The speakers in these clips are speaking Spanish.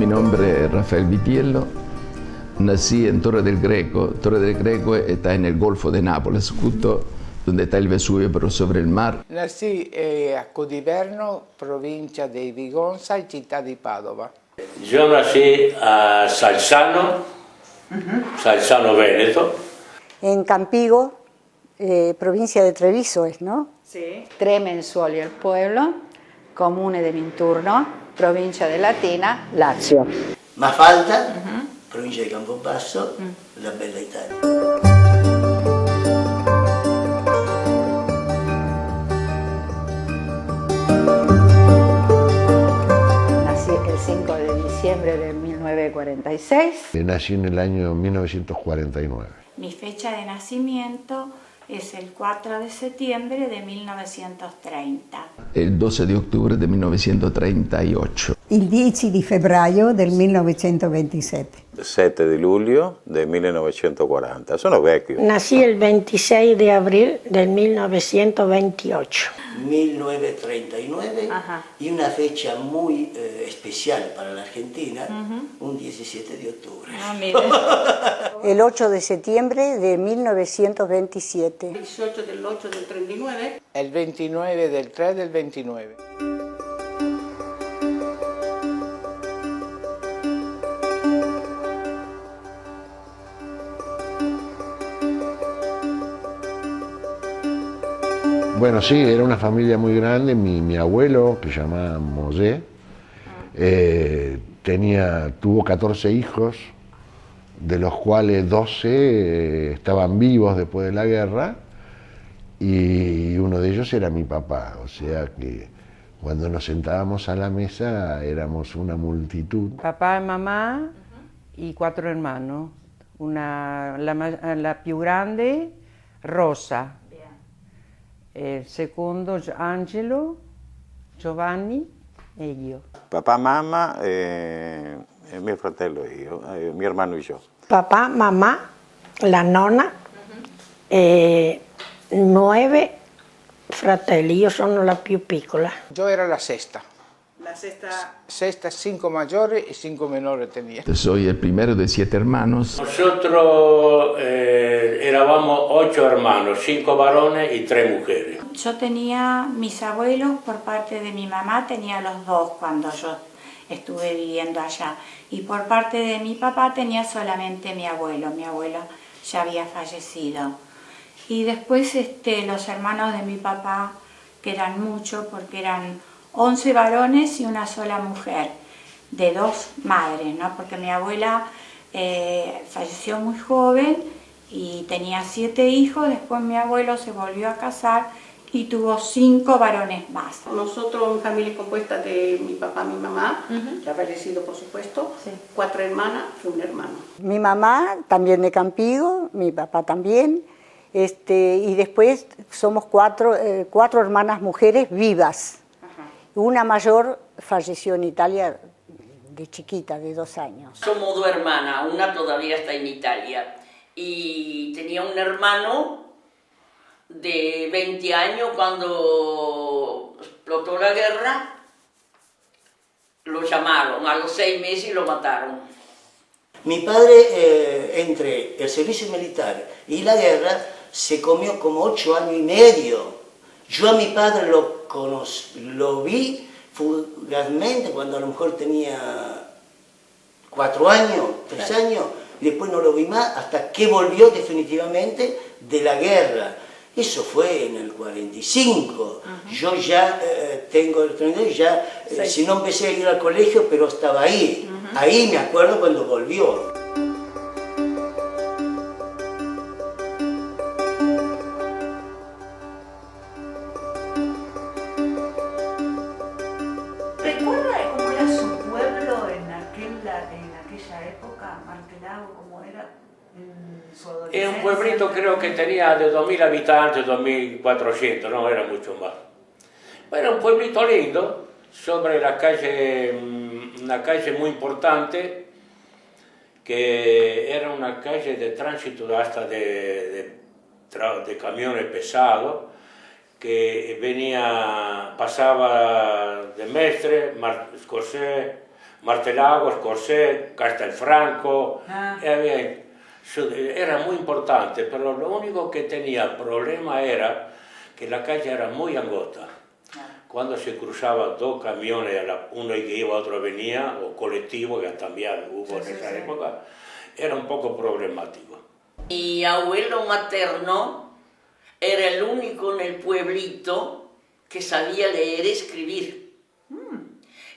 nombre es Rafael Vitiello. Nací en Torre del Greco. Torre del Greco está en el Golfo de Nápoles, justo donde está el Vesubio, pero sobre el mar. Nací a Codiverno, provincia de Vigonza y ciudad de Padova. Yo nací a Salzano, Salzano Veneto. En Campigo, provincia de Treviso es, ¿no? Sì. Tremensuoli al pueblo, comune de Minturno, provincia de Latina, Lazio. Mafalda, provincia di Campobasso, la bella Italia. Nací el 5 de diciembre de 1946. Nací en el año 1949. Mi fecha de nacimiento es el 4 de septiembre de 1930. El 12 de octubre de 1938. Il 10 di febbraio del 1927. 7 di luglio del 1940, sono vecchio. Nací el 26 de abril del 1928. 1939 y una fecha muy especial para la Argentina, un 17 de octubre. El 8 de septiembre de 1927. 18 del 8 del 39. El 29 del 3 del 29. Bueno, sí, era una familia muy grande. Mi abuelo, que se llamaba Mosé, tuvo 14 hijos, de los cuales 12 estaban vivos después de la guerra, y uno de ellos era mi papá. O sea que cuando nos sentábamos a la mesa éramos una multitud. Papà e mamma y 4 hermanos. La più grande, Rosa. Il secondo Angelo, Giovanni e io. Papà, mamma e mio fratello e io, mio hermano e io. Papá, mamá, la nonna e 9 fratelli, io sono la più piccola. Yo era la sexta. La sexta. Sexta, 5 mayores y 5 menores tenía. Soy el primero de 7 hermanos. Nosotros éramos 8 hermanos, 5 varones y 3 mujeres. Yo tenía mis abuelos por parte de mi mamá, tenía los 2 cuando yo estuve viviendo allá. Y por parte de mi papá tenía solamente mi abuelo ya había fallecido. Y después los hermanos de mi papá, que eran muchos porque eran 11 varones y una sola mujer, de 2 madres, ¿no? Porque mi abuela falleció muy joven y tenía 7 hijos, después mi abuelo se volvió a casar y tuvo 5 varones más. Nosotros, una familia compuesta de mi papá, mi mamá, ya fallecido por supuesto, 4 hermanas y un hermano. Mi mamá también de Campigo, mi papá también, y después somos 4 hermanas mujeres vivas. Una mayor falleció en Italia de chiquita, de 2 años. Somos 2 hermanas, una todavía está en Italia y tenía un hermano de 20 años cuando explotó la guerra, lo llamaron, a los 6 meses lo mataron. Mi padre, entre el servicio militar y la guerra, se comió como 8 años y medio. Yo a mi padre lo vi fugazmente cuando a lo mejor tenía 4 años, 3 años, y después no lo vi más hasta que volvió definitivamente de la guerra. Eso fue en el 45. Yo ya tengo el 32, ya, si no empecé a ir al colegio, pero estaba ahí. Ahí me acuerdo cuando volvió. ¿Recuerda cómo era su pueblo en aquella época, Martelao, cómo era en su adolescencia? Es un pueblito, creo que tenía de 2.000 habitantes, 2.400, no era mucho más. Era un pueblito lindo, sobre la calle, una calle muy importante, que era una calle de tránsito hasta de camiones pesados, que pasaba de Mestre, Scorsese, Martelagos, Corset, Castelfranco, era muy importante, pero lo único que tenía problema era que la calle era muy angosta. Cuando se cruzaban dos camiones, uno que iba, otro venía, o colectivo, que también hubo en esa época, era un poco problemático. Mi abuelo materno era el único en el pueblito que sabía leer y escribir.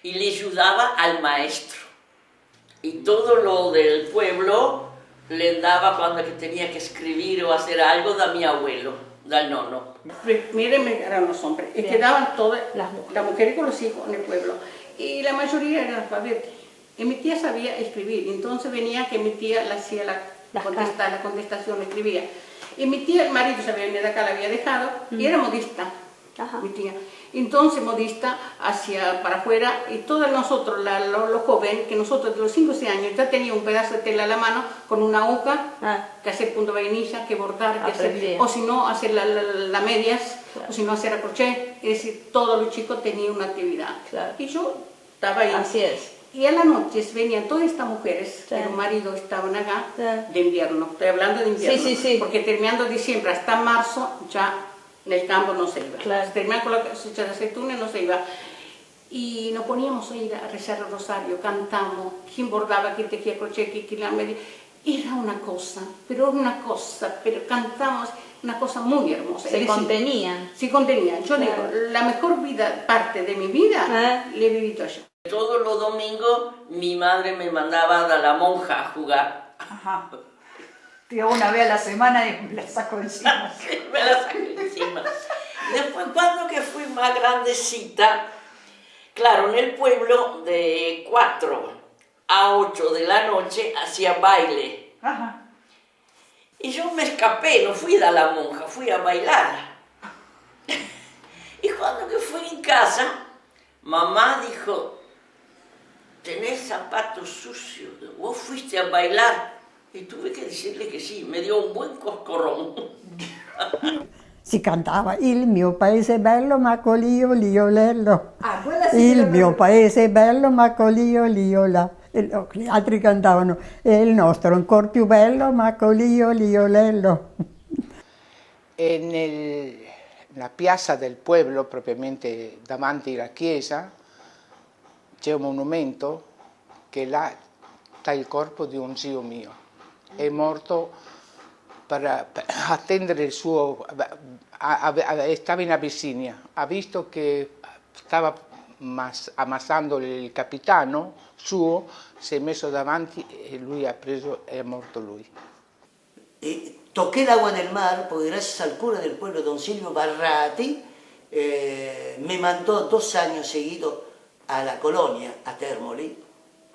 Y le ayudaba al maestro. Y todo lo del pueblo le daba cuando tenía que escribir o hacer algo de mi abuelo, del nono. Mírenme, eran los hombres. Y quedaban todas las mujeres con los hijos en el pueblo. Y la mayoría eran alfabetos. Y mi tía sabía escribir. Entonces venía que mi tía le hacía la contestación, le escribía. Y mi tía, el marido se había venido de acá, la había dejado, y era modista, mi tía. Entonces modista hacia para afuera, y todos nosotros, los jóvenes, que nosotros de los 5 o 6 años ya tenía un pedazo de tela a la mano, con una aguja, que hacer punto vainilla, que bordar, que hacer, o si no, hacer las medias, o si no, hacer a crochet. Es decir, todos los chicos tenían una actividad. Y yo estaba ahí. Así es. Y a las noches venían todas estas mujeres, que los maridos estaban acá, de invierno, estoy hablando de invierno, porque terminando diciembre hasta marzo ya en el campo no se iba. Terminando con la cosecha de aceitunas no se iba. Y nos poníamos a ir a rezar el rosario, cantamos, quién bordaba, quién tejía crochet, quién la media. Era una cosa, pero cantamos una cosa muy hermosa. Se contenían. Se contenían. Yo digo, la mejor parte de mi vida le he vivido yo. Todos los domingos mi madre me mandaba a la monja a jugar. Ajá. Tío, una vez a la semana y me la saco encima. Me la saco encima. Después, cuando que fui más grandecita, claro, en el pueblo de 4 a 8 de la noche hacía baile. Ajá. Y yo me escapé, no fui a la monja, fui a bailar. Y cuando que fui en casa, mamá dijo: tenés zapatos sucios, vos fuiste a bailar. Y tuve que decirle que sí, me dio un buen coscorrón. Si cantava il mio paese bello ma colio liolello, il mio paese bello ma colio liola. Gli altri cantavano il nostro ancora più bello ma colio liolello. Nella piazza del pueblo, propriamente davanti alla chiesa, c'è un monumento che là sta il corpo di un zio mio. È morto per attendere il suo... stava in Abissinia, ha visto che stava ammassando il capitano suo, si è messo davanti e lui ha preso e è morto lui. Toqué el agua del mar porque gracias al cura del pueblo, don Silvio Barrati, me mandó 2 años seguidos a la colonia, a Termoli,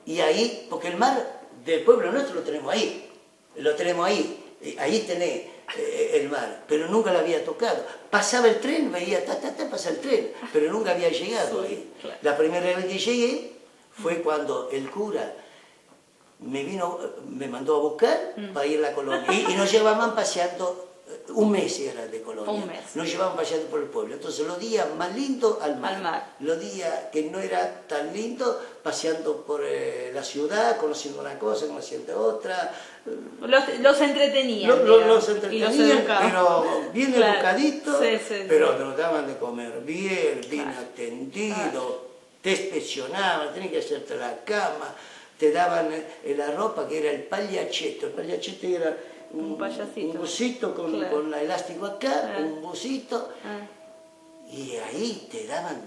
y ahí, porque el mar del pueblo nuestro lo tenemos ahí, ahí tenés el mar, pero nunca lo había tocado. Pasaba el tren, veía, pasa el tren, pero nunca había llegado ahí. La primera vez que llegué fue cuando el cura me mandó a buscar para ir a la colonia, y nos llevaban paseando. Un mes era de colonia, nos llevaban paseando por el pueblo. Entonces los días más lindos al mar, los días que no era tan lindos paseando por la ciudad, conociendo una cosa, conociendo otra. Los entretenían. Los entretenían, pero bien educaditos, pero nos daban de comer bien atendido, te inspeccionaban, tenías que hacerte la cama, te daban la ropa que era el pagliacetto. El pagliacetto era un busito con la elástico acá, un busito, y ahí te daban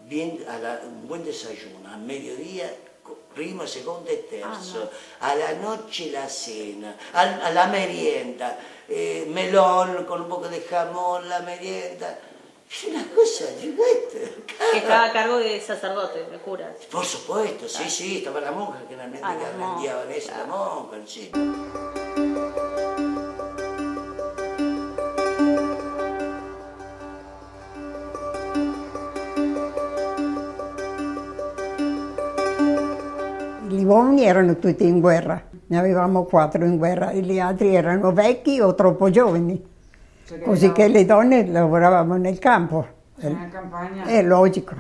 bien un buen desayuno, a mediodía, primo, secondo e terzo, a la noche la cena, a la merienda, melón con un poco de jamón, la merienda. Es una cosa, que estaba a cargo de sacerdotes, de curas. Por supuesto, sí, estaba la monja, que realmente guiaban eso, la monja, sí. Gli uomini erano tutti in guerra, ne avevamo 4 in guerra e gli altri erano vecchi o troppo giovani, così che le donne lavoravamo nel campo. Una campagna. È logico,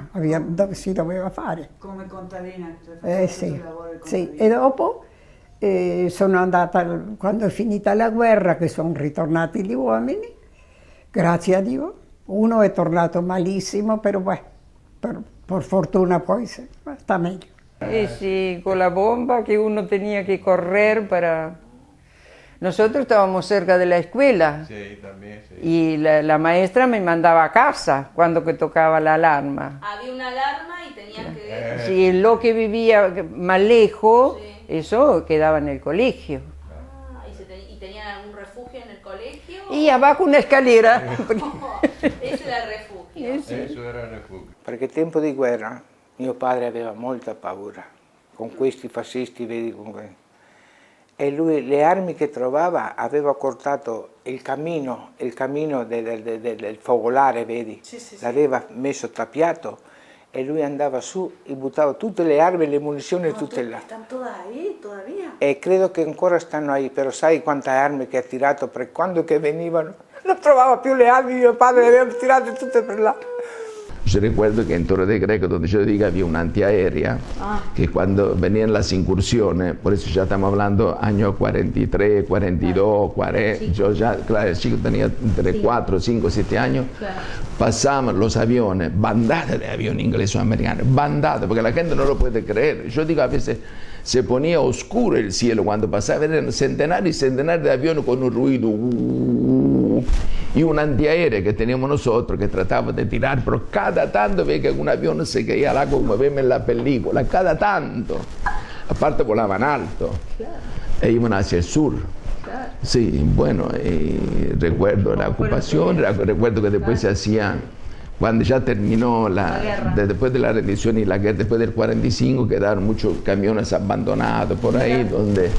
si doveva fare. Come contadina. Cioè Sì, sì. E dopo sono andata, quando è finita la guerra, che sono ritornati gli uomini, grazie a Dio. Uno è tornato malissimo, però por fortuna poi sta meglio. Sí, con la bomba que uno tenía que correr para... Nosotros estábamos cerca de la escuela. Sí, también, sí. Y la maestra me mandaba a casa cuando que tocaba la alarma. Había una alarma y tenías que... Si lo que vivía más lejos, eso quedaba en el colegio. ¿Y tenían algún refugio en el colegio? Y abajo una escalera. Ese era il refugio. Sì. Eso era il refugio. Perché tempo di guerra mio padre aveva molta paura, con questi fascisti, vedi, e lui le armi che trovava aveva cortato il camino del focolare, vedi, l'aveva messo tappiato e lui andava su e buttava tutte le armi e le munizioni tutte là. ¿Están todas ahí todavía? E credo che ancora stanno ahí, però sai quante armi che ha tirato, per quando che venivano non trovava più le armi, mio padre le aveva tirate tutte per là. Yo recuerdo que en Torre del Greco, donde yo digo, había una antiaérea, que cuando venían las incursiones, por eso ya estamos hablando años 43, 42, 40, yo ya, claro, el chico tenía entre 4, 5, 7 años, pasaban los aviones, bandadas de aviones ingleses o americanos, bandadas, porque la gente no lo puede creer. Yo digo, a veces se ponía oscuro el cielo cuando pasaba, eran centenares y centenares de aviones con un ruido, y un antiaéreo que teníamos nosotros que trataba de tirar, pero cada tanto veía que algún avión se caía al agua como vemos en la película, cada tanto. Aparte volaban alto, e iban hacia el sur. Sí, bueno, recuerdo la ocupación, recuerdo que después se hacían, cuando ya terminó después de la rendición y la guerra, después del 45, quedaron muchos camiones abandonados por ahí, donde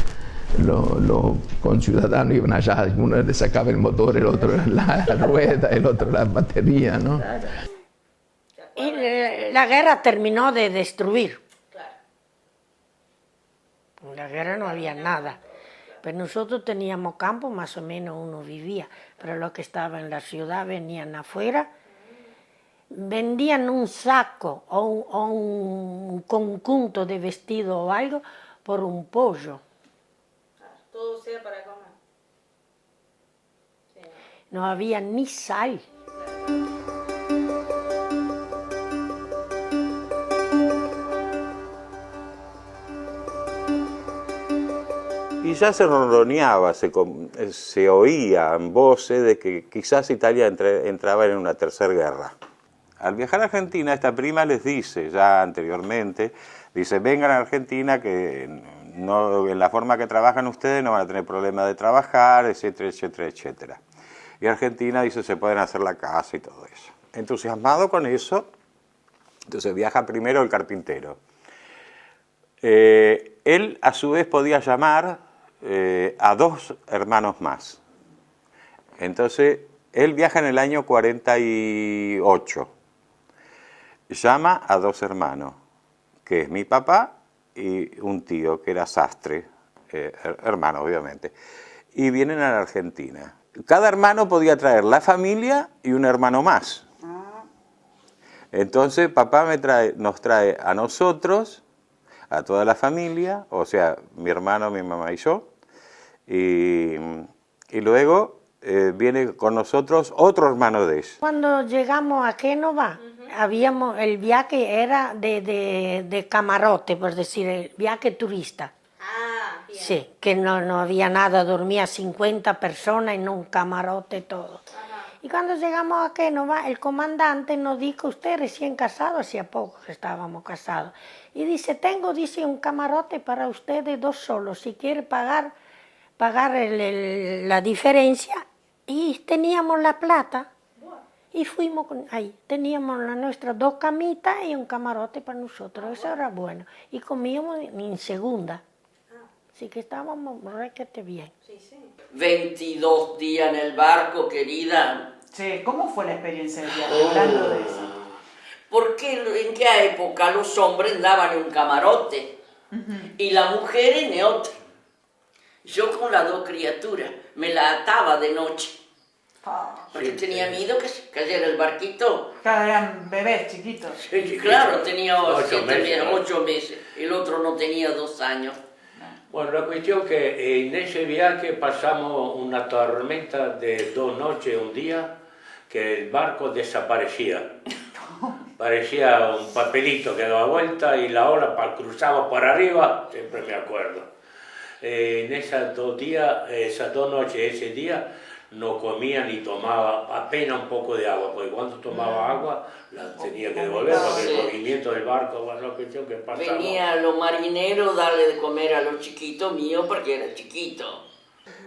los conciudadanos iban allá, uno le sacaba el motor, el otro la rueda, el otro la batería, ¿no? Y la guerra terminó de destruir. En la guerra no había nada. Pero nosotros teníamos campo, más o menos uno vivía. Pero los que estaban en la ciudad venían afuera, vendían un saco o un conjunto de vestido o algo por un pollo. Todo sea para comer. Sí. No había ni sal. Y ya se ronroneaba, se oían voces de que quizás Italia entraba en una tercera guerra. Al viajar a Argentina, esta prima les dice, ya anteriormente, dice, vengan a Argentina que no, en la forma que trabajan ustedes no van a tener problema de trabajar, etcétera, etcétera, etcétera. Y Argentina dice, se pueden hacer la casa y todo eso. Entusiasmado con eso, entonces viaja primero el carpintero. Él a su vez podía llamar a 2 hermanos más. Entonces, él viaja en el año 48. Llama a 2 hermanos, que es mi papá y un tío que era sastre, hermano obviamente, y vienen a la Argentina. Cada hermano podía traer la familia y un hermano más. Entonces papá nos trae a nosotros, a toda la familia, o sea, mi hermano, mi mamá y yo, y luego viene con nosotros otro hermano de ellos. Cuando llegamos a Génova, el viaje era de camarote, por decir, el viaje turista. Ah, bien. Sí, que no había nada, dormía 50 personas en un camarote todo. Y cuando llegamos a Génova, el comandante nos dijo, usted recién casado, hacía poco que estábamos casados, y dice, dice, un camarote para ustedes 2 solos, si quiere pagar la diferencia. Y teníamos la plata, y fuimos ahí, teníamos nuestras 2 camitas y un camarote para nosotros, eso era bueno, y comíamos en segunda. Así que estábamos requete bien. Sí, sí. 22 días en el barco, querida. Sí, ¿cómo fue la experiencia del viaje? Hablando de eso. Porque en qué época los hombres daban en un camarote y la mujer en otra. Yo con las 2 criaturas me la ataba de noche. Porque tenía miedo que se cayera el barquito. Claro, eran bebés chiquitos. Sí, claro, tenía 8 meses. 8 meses. El otro no tenía 2 años. Bueno, la cuestión que en ese viaje pasamos una tormenta de 2 noches, un día, que el barco desaparecía. Parecía un papelito que daba vuelta y la ola cruzaba por arriba, siempre me acuerdo. En esas 2 días, esas 2 noches, ese día, no comía ni tomaba apenas un poco de agua, porque cuando tomaba agua la tenía que devolver, porque el movimiento del barco, bueno, la cuestión que pasaba. Venía a los marineros darle de comer a los chiquitos míos porque era chiquito.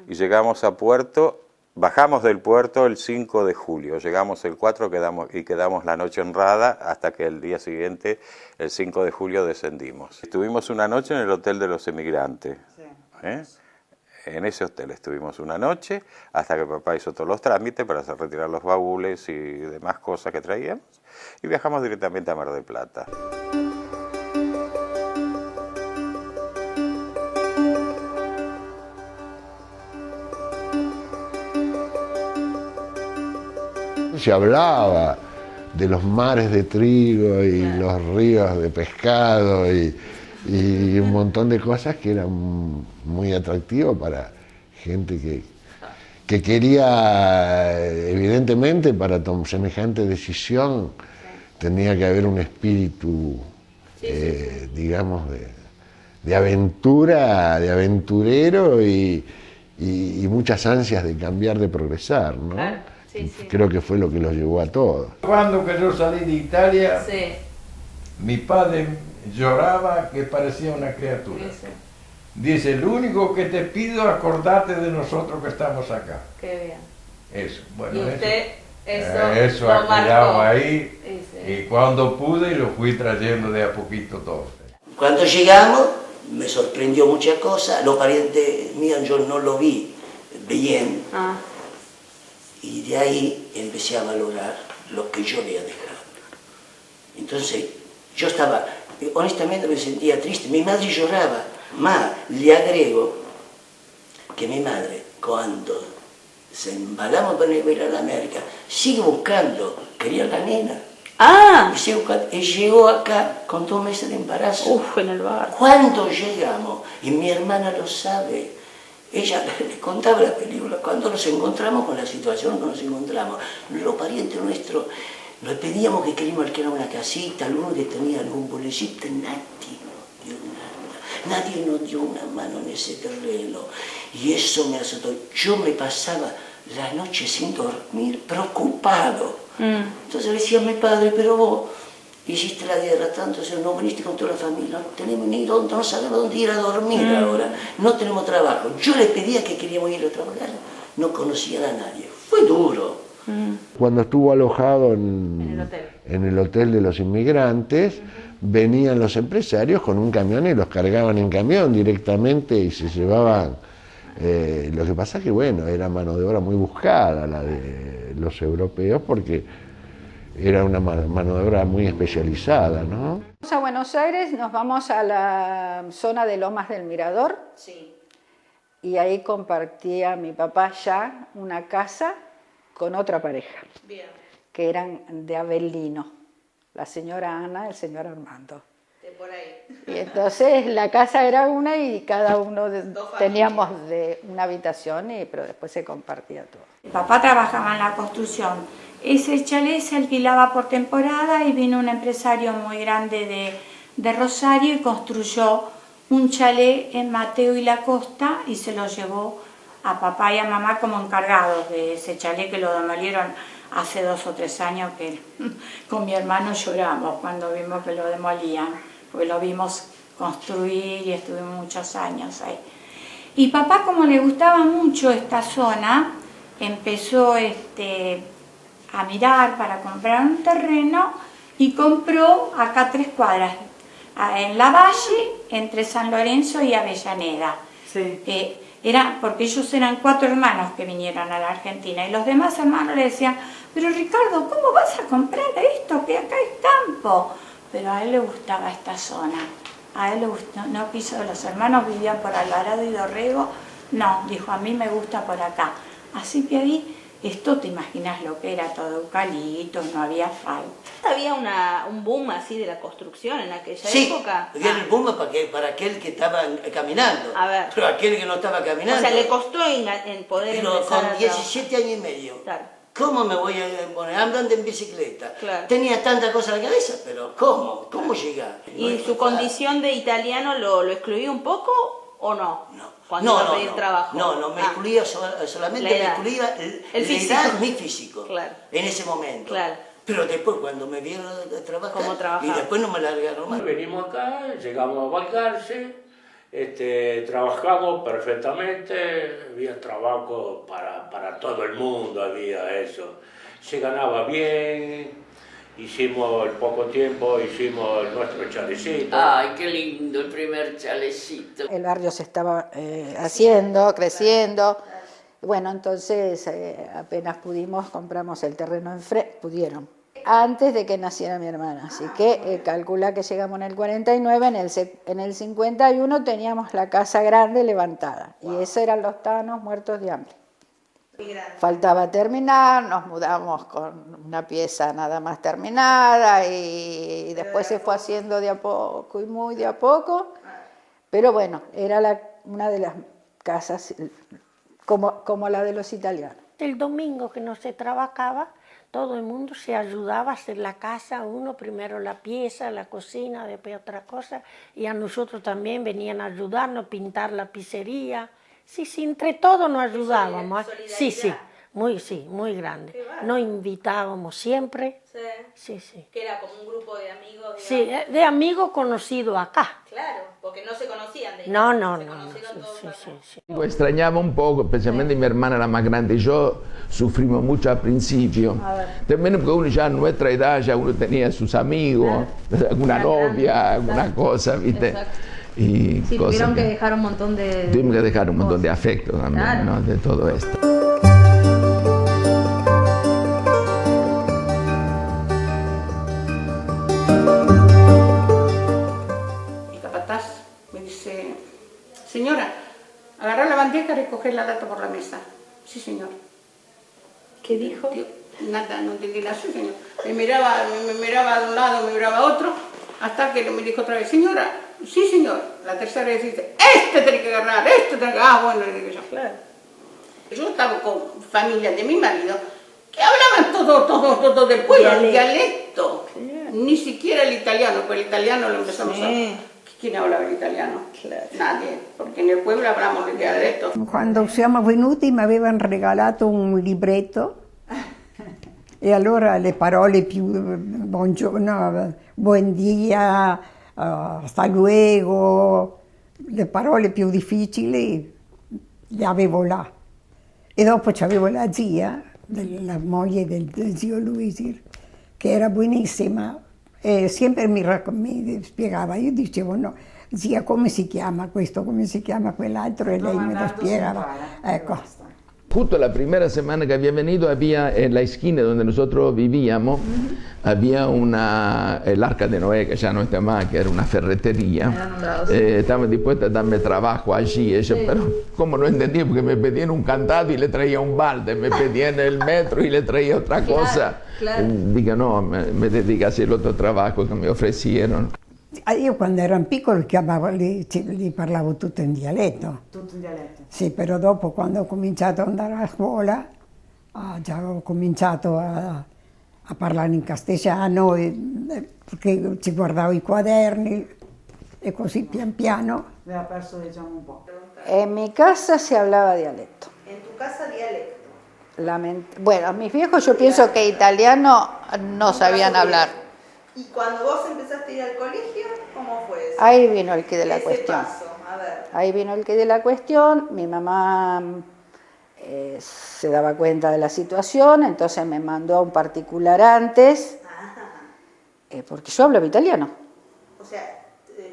Y llegamos a puerto, bajamos del puerto el 5 de julio, llegamos el 4 quedamos la noche honrada hasta que el día siguiente, el 5 de julio, descendimos. Estuvimos una noche en el Hotel de los Emigrantes. En ese hotel estuvimos una noche hasta que papá hizo todos los trámites para hacer retirar los baúles y demás cosas que traíamos y viajamos directamente a Mar del Plata. Se hablaba de los mares de trigo y los ríos de pescado y un montón de cosas que eran muy atractivos para gente que quería, evidentemente, para tomar semejante decisión tenía que haber un espíritu, digamos, de aventura, de aventurero y muchas ansias de cambiar, de progresar, ¿no? Claro. Sí. Creo que fue lo que los llevó a todos. Cuando que yo salí de Italia, mi padre lloraba que parecía una criatura. Dice, lo único que te pido, acordate de nosotros que estamos acá. Qué bien. Eso, bueno, y usted eso lo ha quedado marcó. ahí, y cuando pude lo fui trayendo de a poquito todo. Cuando llegamos me sorprendió muchas cosas, los parientes míos yo no lo vi bien, y de ahí empecé a valorar lo que yo había dejado. Entonces yo estaba, honestamente me sentía triste, mi madre lloraba, más le agrego que mi madre cuando se embalamos para ir a la América, sigue buscando, quería la nena. Y llegó acá con 2 meses de embarazo. En el barco. Cuando llegamos, y mi hermana lo sabe, ella le contaba la película, cuando nos encontramos con la situación que nos encontramos, los parientes nuestros, nos pedíamos que queríamos alquilar una casita, alguno que tenía algún bolsito, nadie nos dio nada, nadie nos dio una mano en ese terreno, y eso me azotó. Yo me pasaba la noche sin dormir, preocupado. Entonces le decía a mi padre, pero vos hiciste la guerra tanto, no viniste con toda la familia, no tenemos ni dónde, no sabemos dónde ir a dormir ahora, no tenemos trabajo. Yo le pedía que queríamos ir a trabajar, no conocían a nadie, fue duro. Cuando estuvo alojado en el hotel de los inmigrantes, venían los empresarios con un camión y los cargaban en camión directamente y se llevaban. Lo que pasa es que, bueno, era mano de obra muy buscada la de los europeos porque era una mano de obra muy especializada, ¿no? A Buenos Aires nos vamos a la zona de Lomas del Mirador. Y ahí compartía mi papá ya una casa con otra pareja, que eran de Avellino, la señora Ana y el señor Armando. De por ahí. Y entonces la casa era una y cada uno teníamos una habitación, pero después se compartía todo. Mi papá trabajaba en la construcción. Ese chalet se alquilaba por temporada y vino un empresario muy grande de Rosario y construyó un chalet en Mateo y la Costa y se lo llevó a papá y a mamá como encargados de ese chalet que lo demolieron hace 2 o 3 años, que con mi hermano lloramos cuando vimos que lo demolían, porque lo vimos construir y estuvimos muchos años ahí. Y papá, como le gustaba mucho esta zona, empezó a mirar para comprar un terreno y compró acá 3 cuadras, en la Valle, entre San Lorenzo y Avellaneda. Era porque ellos eran 4 hermanos que vinieron a la Argentina y los demás hermanos le decían, pero Ricardo, ¿cómo vas a comprar esto? Que acá es campo. Pero a él le gustaba esta zona, a él le gustó, no quiso, los hermanos vivían por Alvarado y Dorrego, no, dijo, a mí me gusta por acá. Así que ahí Esto te imaginas lo que era, todo eucalipto, no había asfalto. ¿Había un boom así de la construcción en aquella época? Sí, el boom para aquel que estaba caminando, A ver. pero aquel que no estaba caminando. O sea, le costó en poder pero empezar con 17 años y medio. Claro. ¿Cómo me voy a poner andando en bicicleta? Claro. Tenía tanta cosa en la cabeza, pero ¿cómo? ¿Cómo llegar? ¿Y su condición de italiano lo excluía un poco o no? No. Cuando iba a pedir trabajo. No, me excluía solamente La me edad. excluía El físico. la edad, mi físico, Claro. en ese momento. Claro. Pero después cuando me vieron trabajar, ¿Cómo trabajaba? y después no me largaron más. Venimos acá, llegamos a Balcarce, trabajamos perfectamente, había trabajo para todo el mundo, había eso. Se ganaba bien, hicimos el poco tiempo, hicimos nuestro chalecito. Ay, qué lindo el primer chalecito. El barrio se estaba haciendo, creciendo. Bueno, entonces apenas pudimos, compramos el terreno pudieron. Antes de que naciera mi hermana, así que calcula que llegamos en el 49, en el 51 teníamos la casa grande levantada y esos eran los tanos muertos de hambre. Faltaba terminar, nos mudamos con una pieza nada más terminada y después se fue haciendo de a poco y muy de a poco, pero bueno, era una de las casas como la de los italianos. El domingo que no se trabajaba, todo el mundo se ayudaba a hacer la casa, uno primero la pieza, la cocina, después otra cosa, y a nosotros también venían a ayudarnos a pintar la pizzería. Sí, entre todos nos ayudábamos. Sí, muy grande. Nos invitábamos siempre. Sí. Que era como un grupo de amigos. Sí, de amigos conocidos acá. Claro, porque no se conocían de No. Sí. Extrañaba un poco, especialmente mi hermana la más grande y yo sufrimos mucho al principio. También porque uno ya a nuestra edad, ya uno tenía sus amigos, alguna novia, alguna cosa, ¿viste? Y sí, tuvieron que dejar un montón de... Tuvimos que dejar un montón de afecto también, claro, ¿no? De todo esto. El capataz me dice, señora, agarrar la bandeja y recoger la lata por la mesa. Sí, señor. ¿Qué dijo? Nada, no entendí nada, sí, señor. Me miraba de un lado, me miraba a otro, hasta que me dijo otra vez, señora, sí, señor. La tercera vez dice, tiene que agarrar, tiene que... bueno, le digo yo, claro. Yo estaba con familia de mi marido, que hablaban todo del pueblo, el dialecto. Ni siquiera el italiano, pues el italiano lo empezamos a... ¿Quién hablaba el italiano? Claro. Nadie, porque en el pueblo hablamos el dialetto. Quando siamo venuti mi avevano regalato un libretto e allora le parole più buongiorno, buon dia, hasta luego, le parole più difficili le avevo là. E dopo c'avevo la zia, la moglie del zio Luigi, che era buonissima e sempre mi spiegava. Io dicevo no, zia come si chiama questo, come si chiama quell'altro, e lei me lo spiegava. Ecco. Justo la primera semana que había venido, había en la esquina donde nosotros vivíamos, había el Arca de Noé, que ya no está más, que era una ferretería. Estaban dispuestos a darme trabajo allí, pero como no entendía, porque me pedían un cantado y le traía un balde, me pedían el metro y le traía otra cosa. Digo, no, me dedico a hacer el otro trabajo que me ofrecieron. Io quando ero piccolo gli parlavo tutto in dialetto. Tutto in dialetto? Sì, però dopo quando ho cominciato ad andare a scuola, già ho cominciato a parlare in castigliano, perché ci guardavo i quaderni e così pian piano. Aveva perso, diciamo, un po'. En mi casa se hablaba dialecto. En tu casa dialecto. Bueno, mis viejos yo pienso que italiano no sabían hablar. ¿Y cuando vos empezaste a ir al colegio, cómo fue eso? Ahí vino el quid de la cuestión. Paso, a ver. Ahí vino el quid de la cuestión. Mi mamá se daba cuenta de la situación, entonces me mandó a un particular antes, porque yo hablaba italiano. O sea,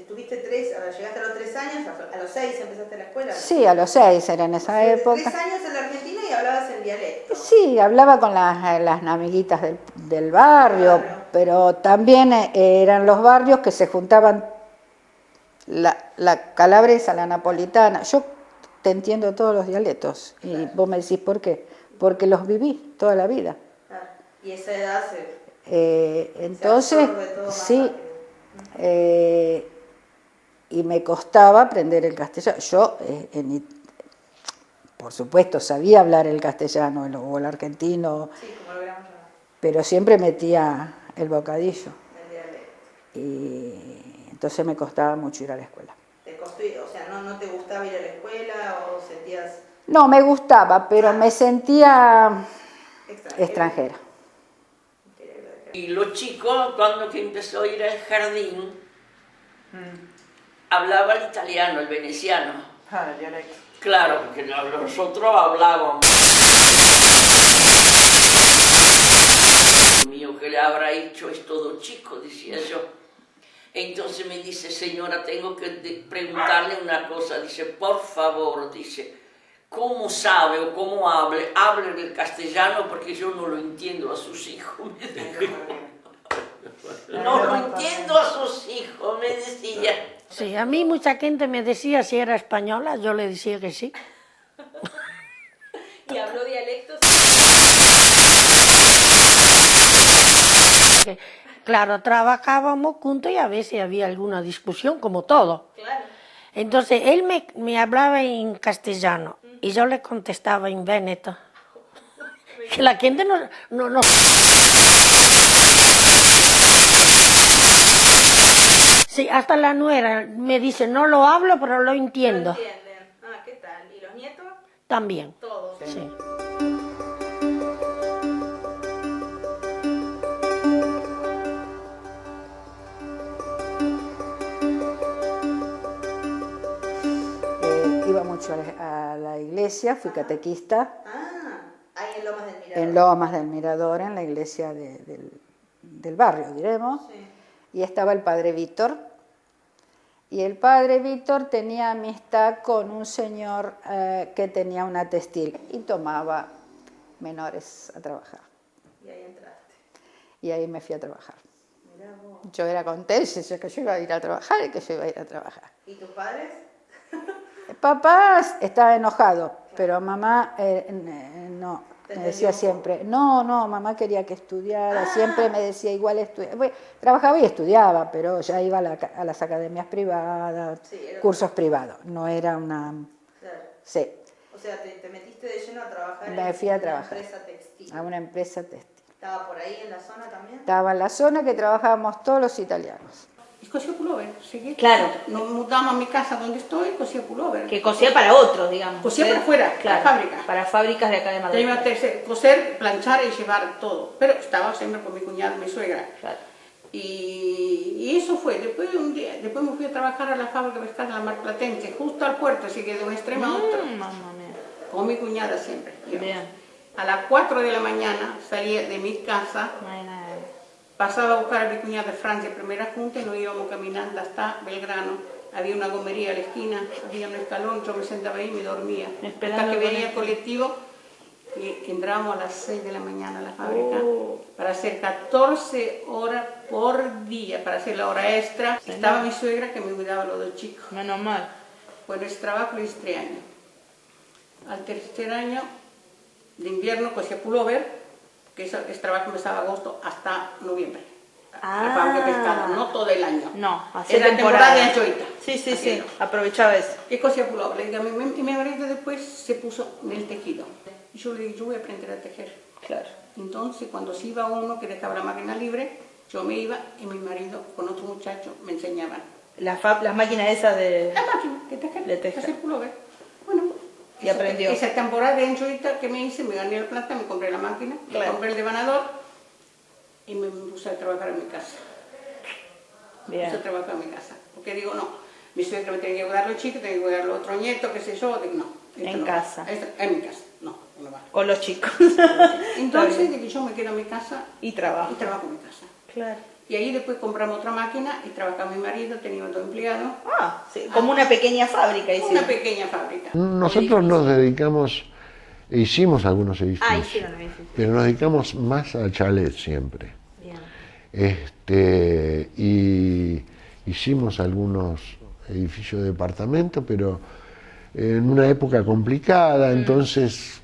tuviste llegaste a los 3 años, a los 6 empezaste la escuela. Sí, a los 6 era en esa época. 3 años en la Argentina y hablabas en dialecto. Sí, hablaba con las amiguitas del barrio, claro. Pero también eran los barrios que se juntaban la calabresa, la napolitana. Yo te entiendo todos los dialectos y vos me decís por qué. porque los viví toda la vida. Claro. Y esa edad entonces, se absorbe todo más sí, y me costaba aprender el castellano. Yo, por supuesto, sabía hablar el castellano o el argentino, sí, como lo hubiéramos llamado, pero siempre metía el bocadillo. el dialecto. Y entonces me costaba mucho ir a la escuela. ¿Te costó, o sea, no te gustaba ir a la escuela o sentías...? No, me gustaba, pero me sentía extranjera. Y los chicos, cuando que empezó a ir al jardín, hablaba el italiano, el veneciano. Ah, el dialecto. Claro, porque nosotros hablábamos. Mío, ¿qué le habrá hecho? Es todo chico, decía yo. Entonces me dice, señora, tengo que preguntarle una cosa. Dice, por favor, dice, ¿cómo sabe o cómo hable el castellano? Porque yo no lo entiendo a sus hijos. Me dijo. No lo entiendo a sus hijos, me decía. Sí, a mí mucha gente me decía si era española, yo le decía que sí. ¿Y habló dialectos? Claro, trabajábamos juntos y a veces había alguna discusión, como todo. Claro. Entonces él me hablaba en castellano y yo le contestaba en véneto. Que la gente no... Sí, hasta la nuera me dice, no lo hablo, pero lo entiendo. No entienden. Ah, ¿qué tal? ¿Y los nietos? También. Todos. Sí. Iba mucho a la iglesia, fui catequista. Ah, ahí en Lomas del Mirador. En Lomas del Mirador, en la iglesia del barrio, diremos. Sí. Y estaba el padre Víctor. Y el padre Víctor tenía amistad con un señor que tenía una textil y tomaba menores a trabajar. Y ahí entraste. Y ahí me fui a trabajar. Mirá vos. Yo era contenta, que yo iba a ir a trabajar y que yo iba a ir a trabajar. ¿Y tus padres? Papá estaba enojado, pero mamá no, me decía siempre, no, mamá quería que estudiara, siempre me decía igual estudiar. Bueno, trabajaba y estudiaba, pero ya iba a las academias privadas, Sí, cursos privados, no era una... Claro. Sí, O sea, te metiste de lleno a trabajar me fui a trabajar una empresa textil. a una empresa textil. ¿Estaba por ahí en la zona también? Estaba en la zona que trabajábamos todos los italianos. Y cosía pullover, seguí. Claro. Nos mudamos a mi casa donde estoy, cosía pullover. Que cosía para otros, digamos. Cosía Usted- para afuera, claro, para fábrica. Para fábricas de acá de Yo Madrid. iba a coser, planchar y llevar todo. Pero estaba siempre con mi cuñada, mi suegra. Claro. Y eso fue. Después un día, después me fui a trabajar a la fábrica pescar de la Mar Platense, justo al puerto, así que de un extremo a otro. Mamma mía. Con mi cuñada siempre. digamos. Bien. A las 4 de la mañana salía de mi casa, No hay nada. pasaba a buscar a mi cuñada de Francia, primera junta, y nos íbamos caminando hasta Belgrano. Había una gomería a la esquina, había un escalón, yo me sentaba ahí y me dormía. Esperando Hasta que con venía el el- colectivo y entrábamos a las 6 de la mañana a la fábrica para hacer 14 horas por día, para hacer la hora extra. Estaba mi suegra que me cuidaba a los dos chicos. Menos mal. Bueno, ese trabajo lo hice 3 años. Al tercer año de invierno cosía pullover, que ese trabajo empezaba agosto hasta noviembre. La fábrica de pescado, no todo el año. No, hacía Era temporada de anchoita. Sí, sí, sí. Haciendo. Aprovechaba eso. Y cosía pullover. Y mi marido después se puso en el tejido. Y yo le dije, yo voy a aprender a tejer. Claro. Entonces, cuando se iba uno que dejaba la máquina libre, yo me iba y mi marido con otro muchacho me enseñaban. Las máquinas esas de... La máquina que tejer, De tejer. hacer pullover. Bueno, Y aprendió. Esa temporada de anchoita que me hice, me gané la plata, me compré la máquina, me Claro. compré el devanador y me puse a trabajar en mi casa. Me Bien. puse a trabajar en mi casa. Porque digo, no, mi suegra me tenía que cuidar los chicos, tenía que cuidar los otros nietos, qué sé yo. Digo, no. esto En no casa. va. En mi casa, no va. Con los chicos. Entonces, digo, yo me quedo en mi casa Y trabajo. y trabajo en mi casa. Claro. Y ahí después compramos otra máquina y trabajaba mi marido, teníamos 2 empleados. Ah, sí, como una pequeña fábrica. Una hicieron. pequeña fábrica. Nosotros nos dedicamos, hicimos algunos edificios, Ah, hicieron el edificio. pero nos dedicamos más al chalet siempre. Bien. Y hicimos algunos edificios de departamento, pero en una época complicada, entonces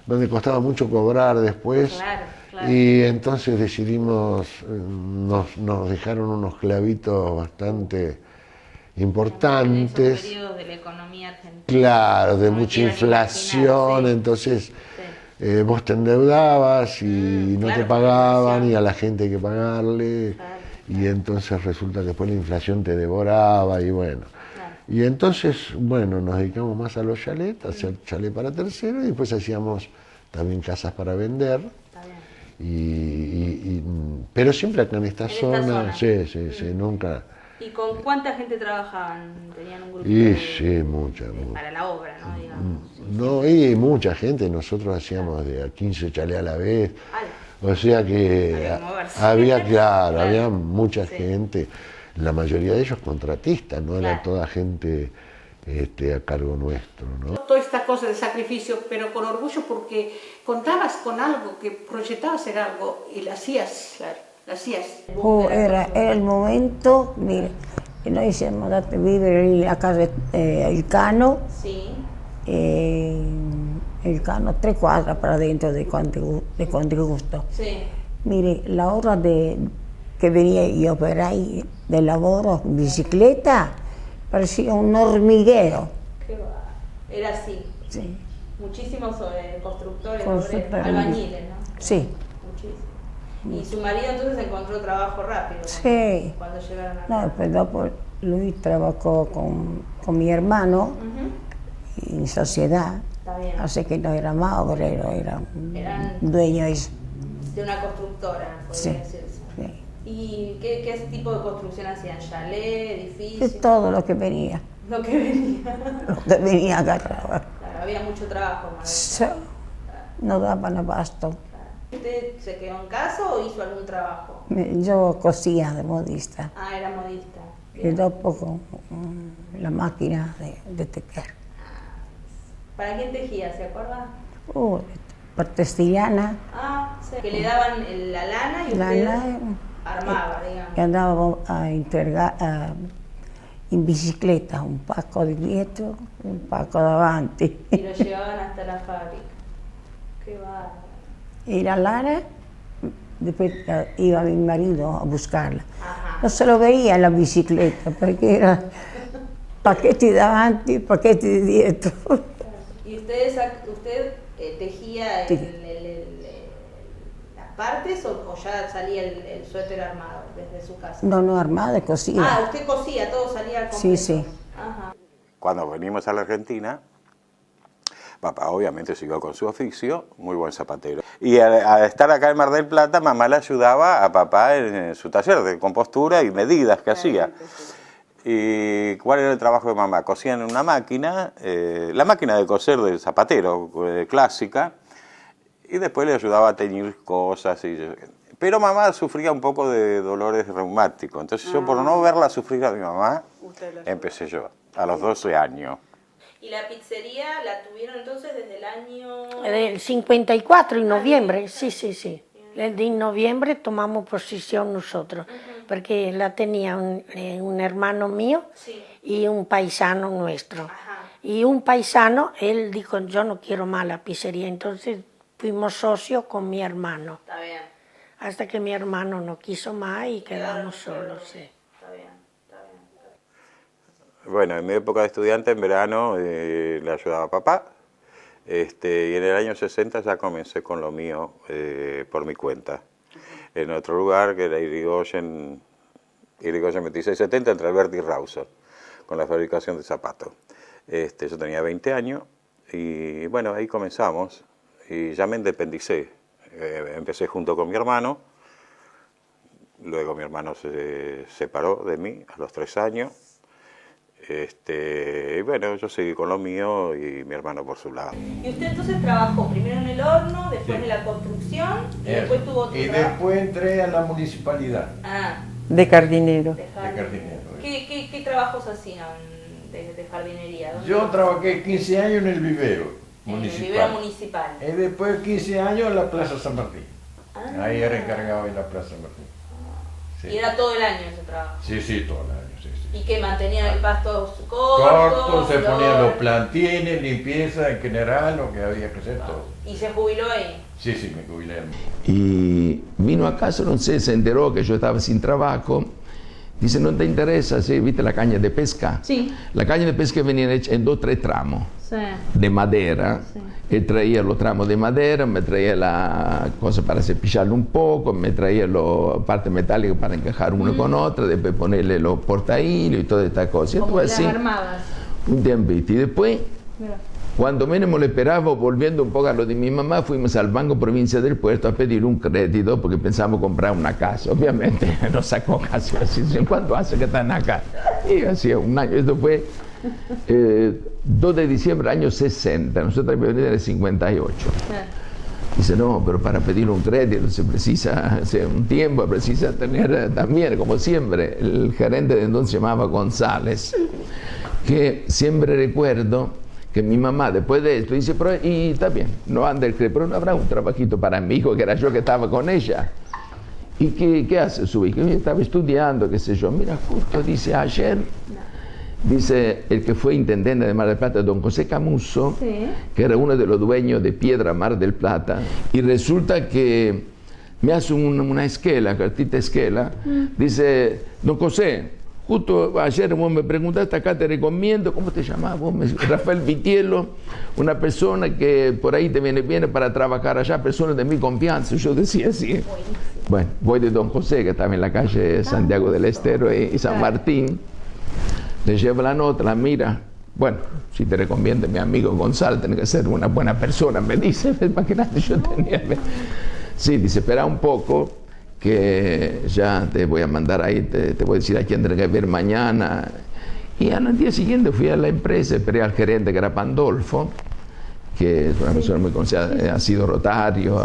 donde costaba mucho cobrar después. Claro, claro. Y entonces decidimos, nos dejaron unos clavitos bastante importantes. En esos periodos de la economía argentina. Claro, de mucha inflación, sí. Entonces vos te endeudabas y no te pagaban y a la gente hay que pagarle. Claro. Y entonces resulta que después la inflación te devoraba y bueno. Claro. Y entonces, bueno, nos dedicamos más a los chalets, a hacer chalet para terceros y después hacíamos también casas para vender. Pero siempre acá en esta zona. Sí, nunca. ¿Y con cuánta gente trabajaban? ¿Tenían un grupo? Sí, mucha. Para la obra, ¿no? Digamos. No, y mucha gente, nosotros hacíamos de 15 chalets a la vez. O sea que había mucha gente, la mayoría de ellos contratistas, no era toda gente a cargo nuestro, ¿no? Toda esta cosa de sacrificio, pero con orgullo porque contabas con algo, que proyectabas hacer algo y lo hacías, lo hacías. Era el momento, mire, que noi siamo andati a vivere a casa Il Cano. Sí. El Cano 3 cuadras para dentro de Contrigusto. Sí. Mire, la hora que venía y operai del lavoro in bicicletta parecía un hormiguero. Qué va. Era así. Sí. Muchísimos constructores, Albañiles, ¿no? Sí. Muchísimo. ¿Y su marido entonces encontró trabajo rápido? Sí. Cuando llegaron acá. No, pues dopo lui trabajó con mi hermano en sociedad. Está bien. Así que no era más obrero, era Eran dueños. de una constructora, podría decirse. Sí. ¿Y qué tipo de construcción hacían? ¿Chalet, edificios? De todo lo que venía. Lo que venía. Lo que venía agarraba. Claro, había mucho trabajo, madre. Sí. No daban abasto. ¿Usted se quedó en casa o hizo algún trabajo? Yo cosía de modista. Ah, era modista. Y dopo con la máquina de tejer. ¿Para quién tejía, se acuerda? Para Testillana. Ah, sí. Que le daban la lana y usted armaba, digamos. Que andaba a entregar in bicicletta un pacco di dietro, un pacco davanti. Y lo llevaban hasta la fábrica. Qué bárbaro. Y la lana, después iba mi marido a buscarla. No se lo veía en la bicicletta perché era pacchetti davanti, pacchetti di dietro. ¿Y usted tejía las partes o ya salía el suéter armado desde su casa? No, armado, cosía. Ah, usted cosía, todo salía completo. Sí. Ajá. Cuando venimos a la Argentina, papá obviamente siguió con su oficio, muy buen zapatero. Y al estar acá en Mar del Plata, mamá le ayudaba a papá en su taller de compostura y medidas que hacía. ¿Y cuál era el trabajo de mamá? Cosía en una máquina, la máquina de coser del zapatero clásica, y después le ayudaba a teñir cosas. Pero mamá sufría un poco de dolores reumáticos, entonces yo por no verla sufrir a mi mamá, empecé yo, a los 12 años. ¿Y la pizzería la tuvieron entonces desde el año...? Del 54, en noviembre, sí. En noviembre tomamos posesión nosotros, porque la tenía un hermano mío y un paisano nuestro. Y un paisano, él dijo, yo no quiero más la pizzería, entonces fuimos socios con mi hermano. Está bien. Hasta que mi hermano no quiso más y quedamos solos, sí. Está bien. Bueno, en mi época de estudiante, en verano, le ayudaba a papá. Y en el año 60 ya comencé con lo mío por mi cuenta. En otro lugar, que era Irigoyen 2670, entre Alberti y Rawson, con la fabricación de zapatos. Yo tenía 20 años y bueno, ahí comenzamos y ya me independicé. Empecé junto con mi hermano, luego mi hermano se separó de mí a los 3 años. Y bueno, yo seguí con lo mío y mi hermano por su lado. ¿Y usted entonces trabajó primero en el horno, después en la construcción y después tuvo otro trabajo? Después entré a la municipalidad. Ah. De jardinero. De jardinero. ¿Qué trabajos hacían de jardinería? Yo trabajé 15 años en el vivero municipal. En el vivero municipal. Y después 15 años en la Plaza San Martín. Ahí era encargado en la Plaza San Martín. Sí. ¿Y era todo el año ese trabajo? Sí, todo el año, sí. ¿Y que mantenían el pasto corto? Corto, se ponían los plantines, limpieza en general, lo que había que hacer todo. ¿Y se jubiló ahí? Sí, me jubilé. Y vino a casa, no sé, se enteró que yo estaba sin trabajo. Dice, ¿no te interesa? ¿Sí? ¿Viste la caña de pesca? Sí. La caña de pesca venía hecha en 2 o 3 tramos Sí. de madera. Sí. Él traía los tramos de madera, me traía la cosa para cepillarlo un poco, me traía la parte metálica para encajar uno con otra, después ponerle los portahilos y todas estas cosas. Y Como esto las así, armadas. un tiempito. Y después, Mira. cuando menos lo esperaba, volviendo un poco a lo de mi mamá, fuimos al Banco Provincia del Puerto a pedir un crédito porque pensamos comprar una casa. Obviamente nos sacó casi así. ¿Cuánto hace que están acá? Y hacía un año. Esto fue 2 de diciembre del año 60. Nosotros habíamos venido en el 58. Dice, no, pero para pedir un crédito se precisa, hace un tiempo, precisa tener también, como siempre, el gerente de entonces se llamaba González, que siempre recuerdo que mi mamá después de esto dice, pero y está bien, no anda el crédito, pero no habrá un trabajito para mi hijo, que era yo que estaba con ella. ¿Y qué hace su hijo? Estaba estudiando, qué sé yo. Mira, justo dice ayer, dice el que fue intendente de Mar del Plata, don José Camuso, que era uno de los dueños de Piedra Mar del Plata, y resulta que me hace una esquela, cartita esquela, dice, don José, justo ayer vos me preguntaste, acá te recomiendo, ¿cómo te llamás vos? Rafael Vitiello, una persona que por ahí te viene para trabajar allá, persona de mi confianza. Yo decía así. Bueno, voy de don José, que estaba en la calle Santiago del Estero y San Martín, le llevo la nota, la mira. Bueno, si te recomiendo mi amigo Gonzalo, tiene que ser una buena persona, me dice. Imagínate, yo tenía... Sí, dice, espera un poco, que ya te voy a mandar ahí, te voy a decir a quién tenés que ver mañana. Y al día siguiente fui a la empresa, esperé al gerente, que era Pandolfo, que es una persona muy conocida, ha sido rotario,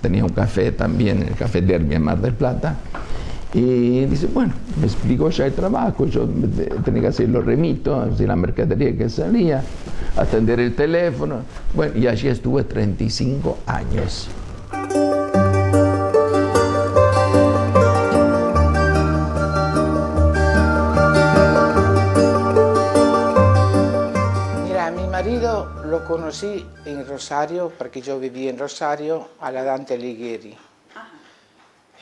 tenía un café también, el Café Derby en Mar del Plata. Y dice, bueno, me explicó ya el trabajo, yo tenía que hacer los remitos, la mercadería que salía, atender el teléfono. Bueno, y allí estuve 35 años. Mira, a mi marido lo conocí en Rosario, porque yo vivía en Rosario, a la Dante Alighieri.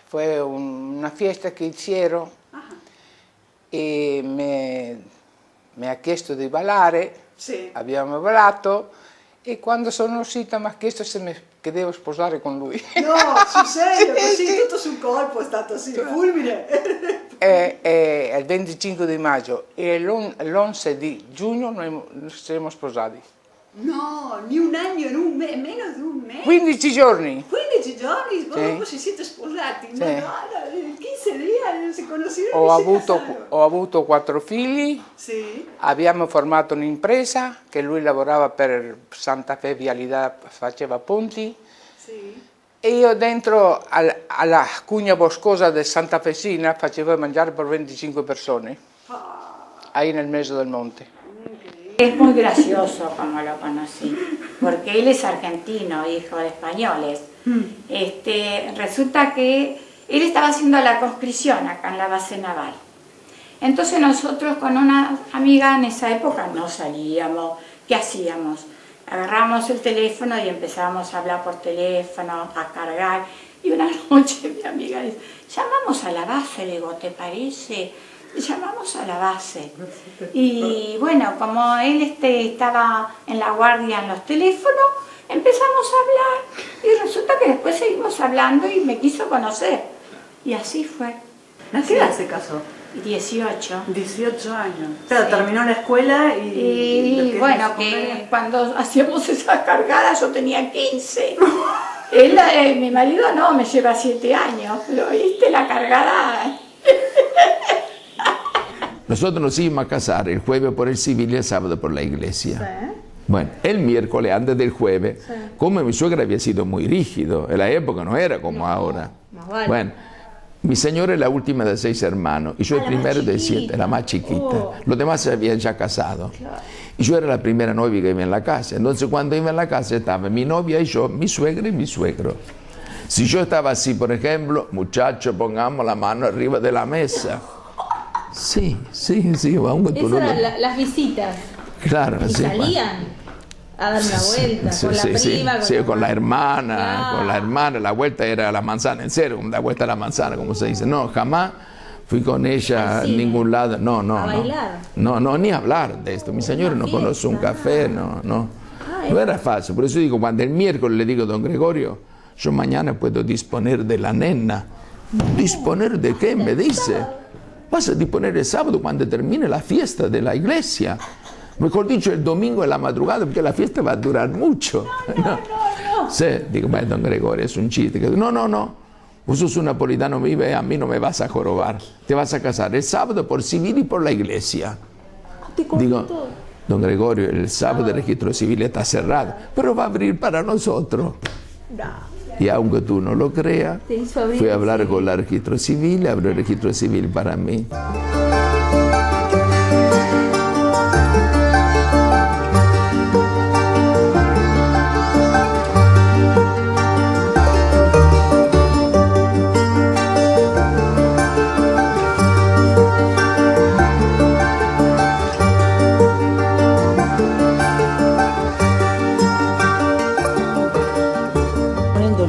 Fue una fiesta che hicieron e mi ha chiesto di ballare, abbiamo ballato e quando sono uscita mi ha chiesto che devo sposare con lui. No, sul serio, così tutto sul colpo è stato così, fulmine. Il 25 di maggio e l'11 di giugno noi siamo sposati. No, ni un anno, meno di un mese. 15 giorni. 15 giorni, dopo si siete sposati. Sì. Madonna, 15 giorni si conoscevano. Ho avuto 4 figli, Sì. abbiamo formato un'impresa che lui lavorava per Santa Fe Vialità, faceva ponti. Sì. E io dentro alla cugna boscosa del Santa Fesina facevo mangiare per 25 persone, ahí nel mezzo del monte. Es muy gracioso como lo conocí, porque él es argentino, hijo de españoles. Resulta que él estaba haciendo la conscripción acá en la base naval. Entonces nosotros con una amiga en esa época no salíamos. ¿Qué hacíamos? Agarramos el teléfono y empezábamos a hablar por teléfono, a cargar. Y una noche mi amiga dice, llamamos a la base, le digo, ¿te parece? Llamamos a la base y bueno, como él estaba en la guardia en los teléfonos, empezamos a hablar y resulta que después seguimos hablando y me quiso conocer y así fue. ¿A qué edad se casó? 18. 18 años. Claro, terminó la escuela y bueno, que cuando hacíamos esas cargadas yo tenía 15. Él, mi marido no, me lleva 7 años. ¿Lo viste la cargada? Nosotros nos íbamos a casar el jueves por el civil y el sábado por la iglesia. Bueno, el miércoles antes del jueves, como mi suegra había sido muy rígido, en la época no era como ahora. Bueno, mi señora es la última de 6 hermanos y yo el primero de 7, la más chiquita. Los demás se habían ya casado. Y yo era la primera novia que iba en la casa. Entonces cuando iba en la casa estaba mi novia y yo, mi suegra y mi suegro. Si yo estaba así, por ejemplo, muchachos, pongamos la mano arriba de la mesa. Sí, aunque tú Esas no lo... eran las visitas. Claro, Y sí. salían a dar una vuelta Sí, con la prima. con la hermana, Claro. con la hermana, la vuelta era a la manzana, en serio, la vuelta a la manzana, como se dice. No, jamás fui con ella a ningún lado, no. A bailar. No, ni hablar de esto. Mi señora no conoce un café, no. No era fácil. Por eso digo, cuando el miércoles le digo, don Gregorio, yo mañana puedo disponer de la nena. ¿Disponer de qué? Me dice. Vas a disponer el sábado cuando termine la fiesta de la iglesia. Mejor dicho, el domingo en la madrugada, porque la fiesta va a durar mucho. No. Sí, digo, don Gregorio, es un chiste. No. Vos sos un napolitano, vive, a mí no me vas a jorobar. Te vas a casar el sábado por civil y por la iglesia. Digo, don Gregorio, el sábado el registro civil está cerrado, pero va a abrir para nosotros. Y aunque tú no lo creas, fui a hablar con el registro civil, abrió el registro civil para mí.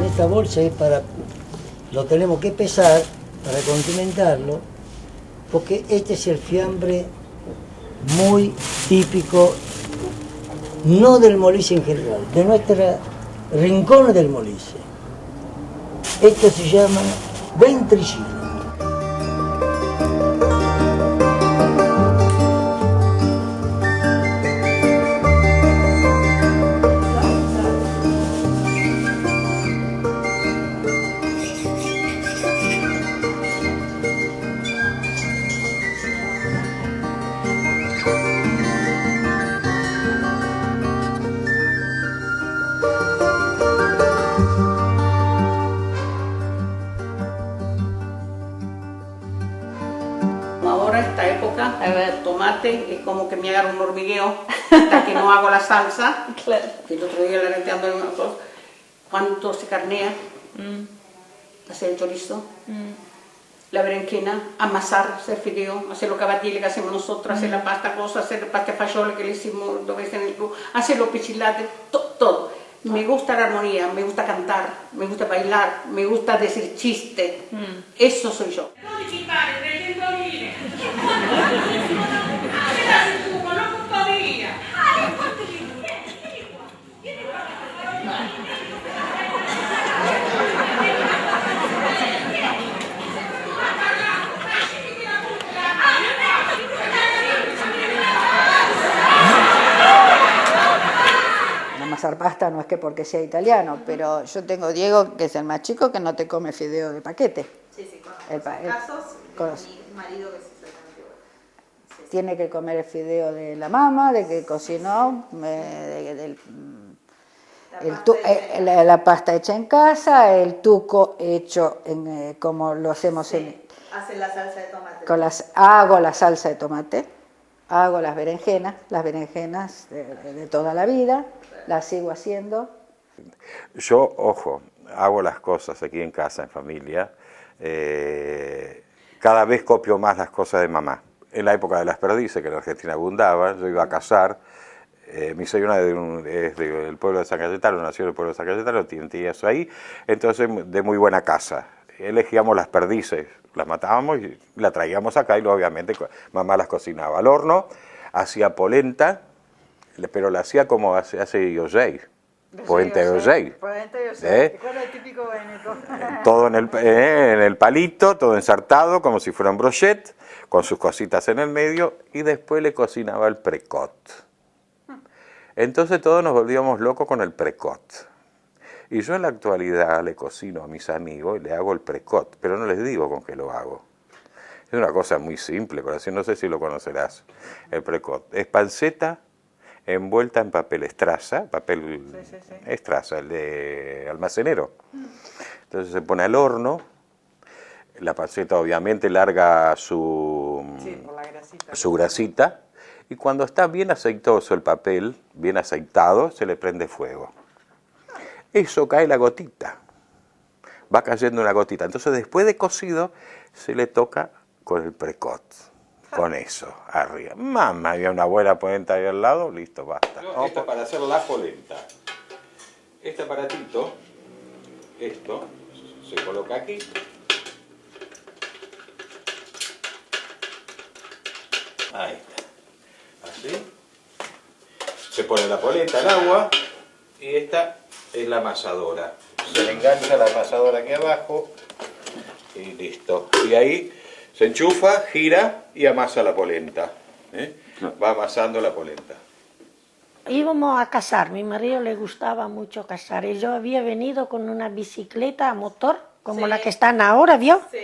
Esta bolsa es lo tenemos que pesar para condimentarlo, porque este es el fiambre muy típico, no del Molise en general, de nuestro rincón del Molise. Esto se llama ventricino. Ahora esta época, tomate, es como que me agarra un hormigueo hasta que no hago la salsa. Claro. El otro día la renteando en una cosa. Cuánto se carnea, hacer el chorizo, la berenjena, amasar, hacer fideo, hacer los cavatili que hacemos nosotros, hacer la pasta cosa, hacer la pasta fagioli que le hicimos 2 veces en el club, hacer los pichilates, todo. Me gusta la armonía, me gusta cantar, me gusta bailar, me gusta decir chiste. Eso soy yo. Amasar pasta no es que porque sea italiano, pero yo tengo Diego, que es el más chico, que no te come fideo de paquete. Sí, conozco mi marido que es exactamente igual. Tiene que comer el fideo de la mamá, de que cocinó, la pasta hecha en casa, el tuco hecho como lo hacemos Hace la salsa de tomate. Hago la salsa de tomate, hago las berenjenas de toda la vida, las sigo haciendo. Yo, ojo, hago las cosas aquí en casa, en familia. Cada vez copio más las cosas de mamá. En la época de las perdices, que en Argentina abundaban, yo iba a cazar. Mi señora es del pueblo de San Cayetano, nació en el pueblo de San Cayetano, tiene eso ahí, entonces de muy buena casa. Elegíamos las perdices, las matábamos y las traíamos acá y luego, obviamente mamá las cocinaba al horno, hacía polenta, pero la hacía como hace Yosei. Puente Yosei. ¿Cuál es el típico veneto? Todo en el palito, todo ensartado, como si fuera un brochet, con sus cositas en el medio, y después le cocinaba el precot. Entonces todos nos volvíamos locos con el precot. Y yo en la actualidad le cocino a mis amigos y le hago el precot, pero no les digo con qué lo hago. Es una cosa muy simple, pero así no sé si lo conocerás. El precot es panceta envuelta en papel estraza, estraza, el de almacenero. Entonces se pone al horno, la panceta obviamente larga su grasita, y cuando está bien aceitoso el papel, bien aceitado, se le prende fuego. Eso cae la gotita, va cayendo una gotita. Entonces después de cocido se le toca con el precot. con eso arriba. Mamá, había una buena polenta ahí al lado, listo, basta. Esto para hacer la polenta. Este aparatito, esto, se coloca aquí. Ahí está. Así. Se pone la polenta al agua y esta es la amasadora. Se le engancha la amasadora aquí abajo y listo. Y ahí se enchufa, gira y amasa la polenta. Va amasando la polenta. Íbamos a cazar, mi marido le gustaba mucho cazar y yo había venido con una bicicleta a motor, como la que están ahora, ¿vio? Sí.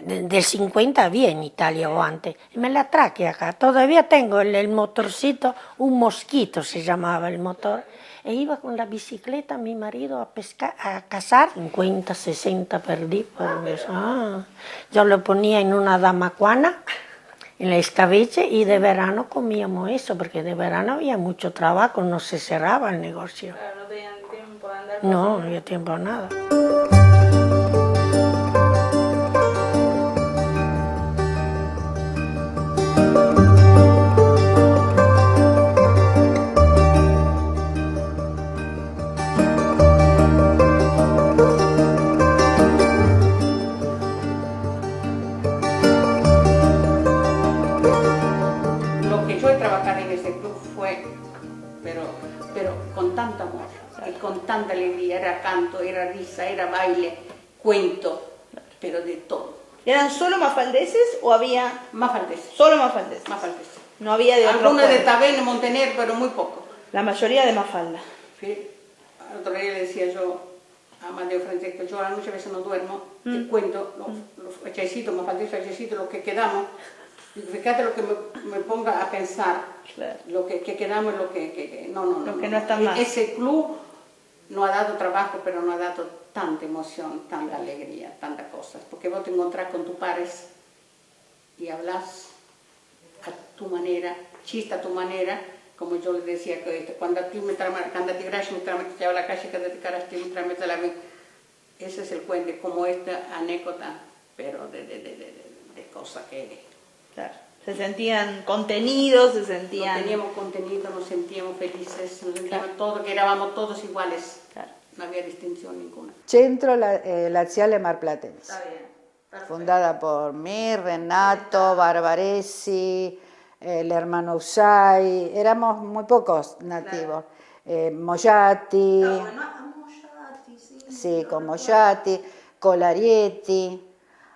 Del 50 había en Italia o antes, y me la traje acá. Todavía tengo el motorcito, un Mosquito se llamaba el motor, e iba con la bicicleta mi marido a pescar, a cazar. 50, 60 perdí por eso. Yo lo ponía en una damacuana, en la escabeche, y de verano comíamos eso, porque de verano había mucho trabajo, no se cerraba el negocio. Claro, no tenían tiempo de andar. No había tiempo a nada. Lo que yo he trabajado en ese club fue, pero con tanto amor y con tanta alegría. Era canto, era risa, era baile, cuento, pero de todo. ¿Eran solo mafaldeses o había...? Mafaldeses. Solo mafaldeses. Mafaldeses. No había de otro Algunos de pueblo. Tabén, de Montener, pero muy poco. La mayoría de Mafalda. Sí. El otro día le decía yo a Amadeo Francesco, yo muchas veces no duermo, te cuento los hechecitos, mafaldeses, hechecitos, lo que quedamos. Y fíjate lo que me ponga a pensar, lo que quedamos, lo que no. Lo que no está más. Ese club no ha dado trabajo, pero no ha dado tanta emoción, tanta alegría, tantas cosas. Porque vos te encontrás con tus pares y hablas a tu manera, chista a tu manera, como yo les decía, que cuando ti me candati gracia, me tramite la calle, candati carasti, me tramite la vida. Ese es el cuento, como esta anécdota, pero de cosas que... Claro. Se sentían contenidos, se sentían... No teníamos contenido, nos sentíamos felices, nos sentíamos todos, que éramos todos iguales. Claro. No había distinción ninguna. Centro Laziale Marplatense. Está bien. Perfecto. Fundada por mí, Renato, Barbaresi, el hermano Usai, éramos muy pocos nativos. Moyati, sí, con Moyati, Colarietti,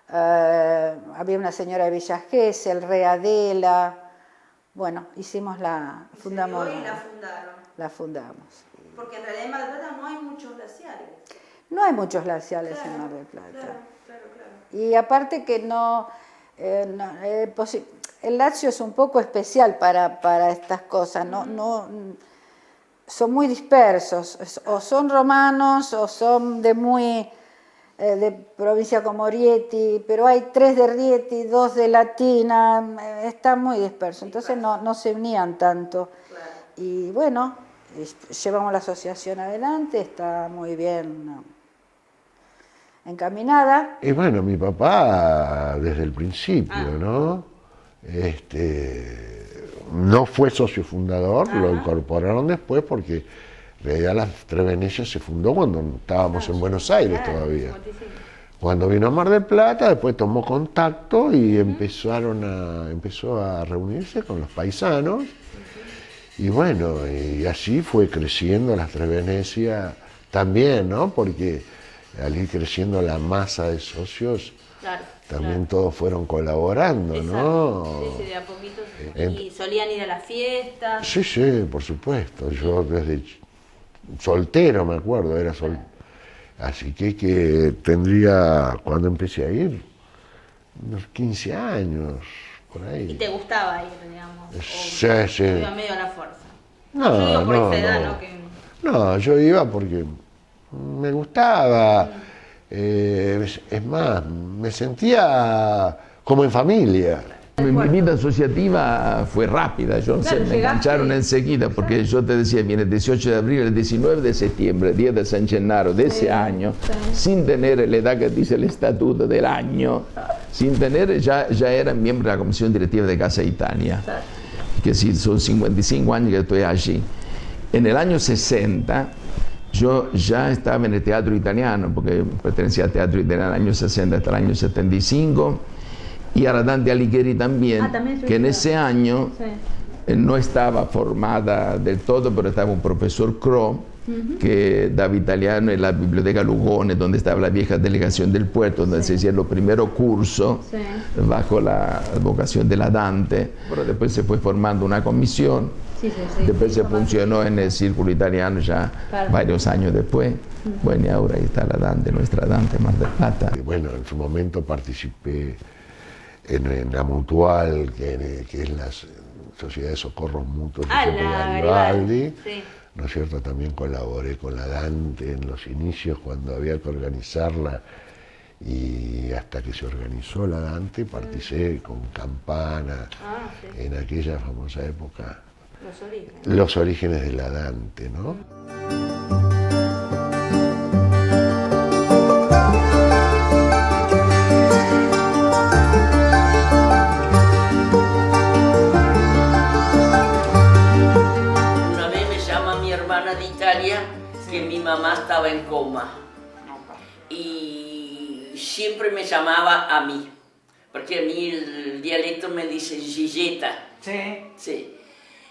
había una señora de Villa Gesell, Readela. Bueno, fundamos. Se dio y la fundaron. La fundamos. Porque en realidad en Mar del Plata no hay muchos glaciares. No hay muchos glaciales en Mar del Plata. Claro. Y aparte que el Lazio es un poco especial para estas cosas, son muy dispersos, o son romanos o son de provincia como Rieti, pero hay 3 de Rieti, 2 de Latina, está muy disperso, entonces no se unían tanto. Y bueno, llevamos la asociación adelante, está muy bien encaminada. Y bueno, mi papá desde el principio, ¿no? No fue socio fundador, lo incorporaron después porque en realidad las Tres Venecias se fundó cuando estábamos en Buenos Aires todavía. Cuando vino a Mar del Plata, después tomó contacto y empezó a reunirse con los paisanos. Y bueno, y así fue creciendo las Tres Venecias también, ¿no? Porque al ir creciendo la masa de socios, también todos fueron colaborando, ¿no? Sí, de a poquito. ¿Y solían ir a las fiestas? Sí, por supuesto. Yo desde soltero, me acuerdo, era soltero. Así que tendría, cuando empecé a ir, unos 15 años, por ahí. ¿Y te gustaba ir, digamos? Sí. Iba medio a la fuerza. No, yo iba porque me gustaba. Es más, me sentía como en familia. Mi vida asociativa fue rápida, yo no sé, me engancharon enseguida, porque yo te decía, viene el 18 de abril, el 19 de septiembre, día de San Gennaro de ese año, sin tener la edad que dice el estatuto del año, sin tener, ya era miembro de la comisión directiva de Casa Italia, que sí, son 55 años que estoy allí. En el año 60, yo ya estaba en el teatro italiano, porque pertenecía al teatro italiano del año 60 hasta el año 75, y a la Dante Alighieri también, que en ese año no estaba formada del todo, pero estaba un profesor Cro, que daba italiano en la biblioteca Lugones, donde estaba la vieja delegación del puerto, donde se hacían los primeros cursos bajo la vocación de la Dante. Pero después se fue formando una comisión, después se funcionó en el círculo italiano ya varios años después. Bueno, y ahora ahí está la Dante, nuestra Dante Mar del Plata. Bueno, en su momento participé en la Mutual, que es la Sociedad de Socorros Mutuos de Garibaldi, ¿no es cierto? También colaboré con la Dante en los inicios, cuando había que organizarla, y hasta que se organizó la Dante, participé con Campana, en aquella famosa época, los orígenes de la Dante, ¿no? Que mi mamá estaba en coma y siempre me llamaba a mí, porque a mí el dialecto me dice Gilleta. Sí.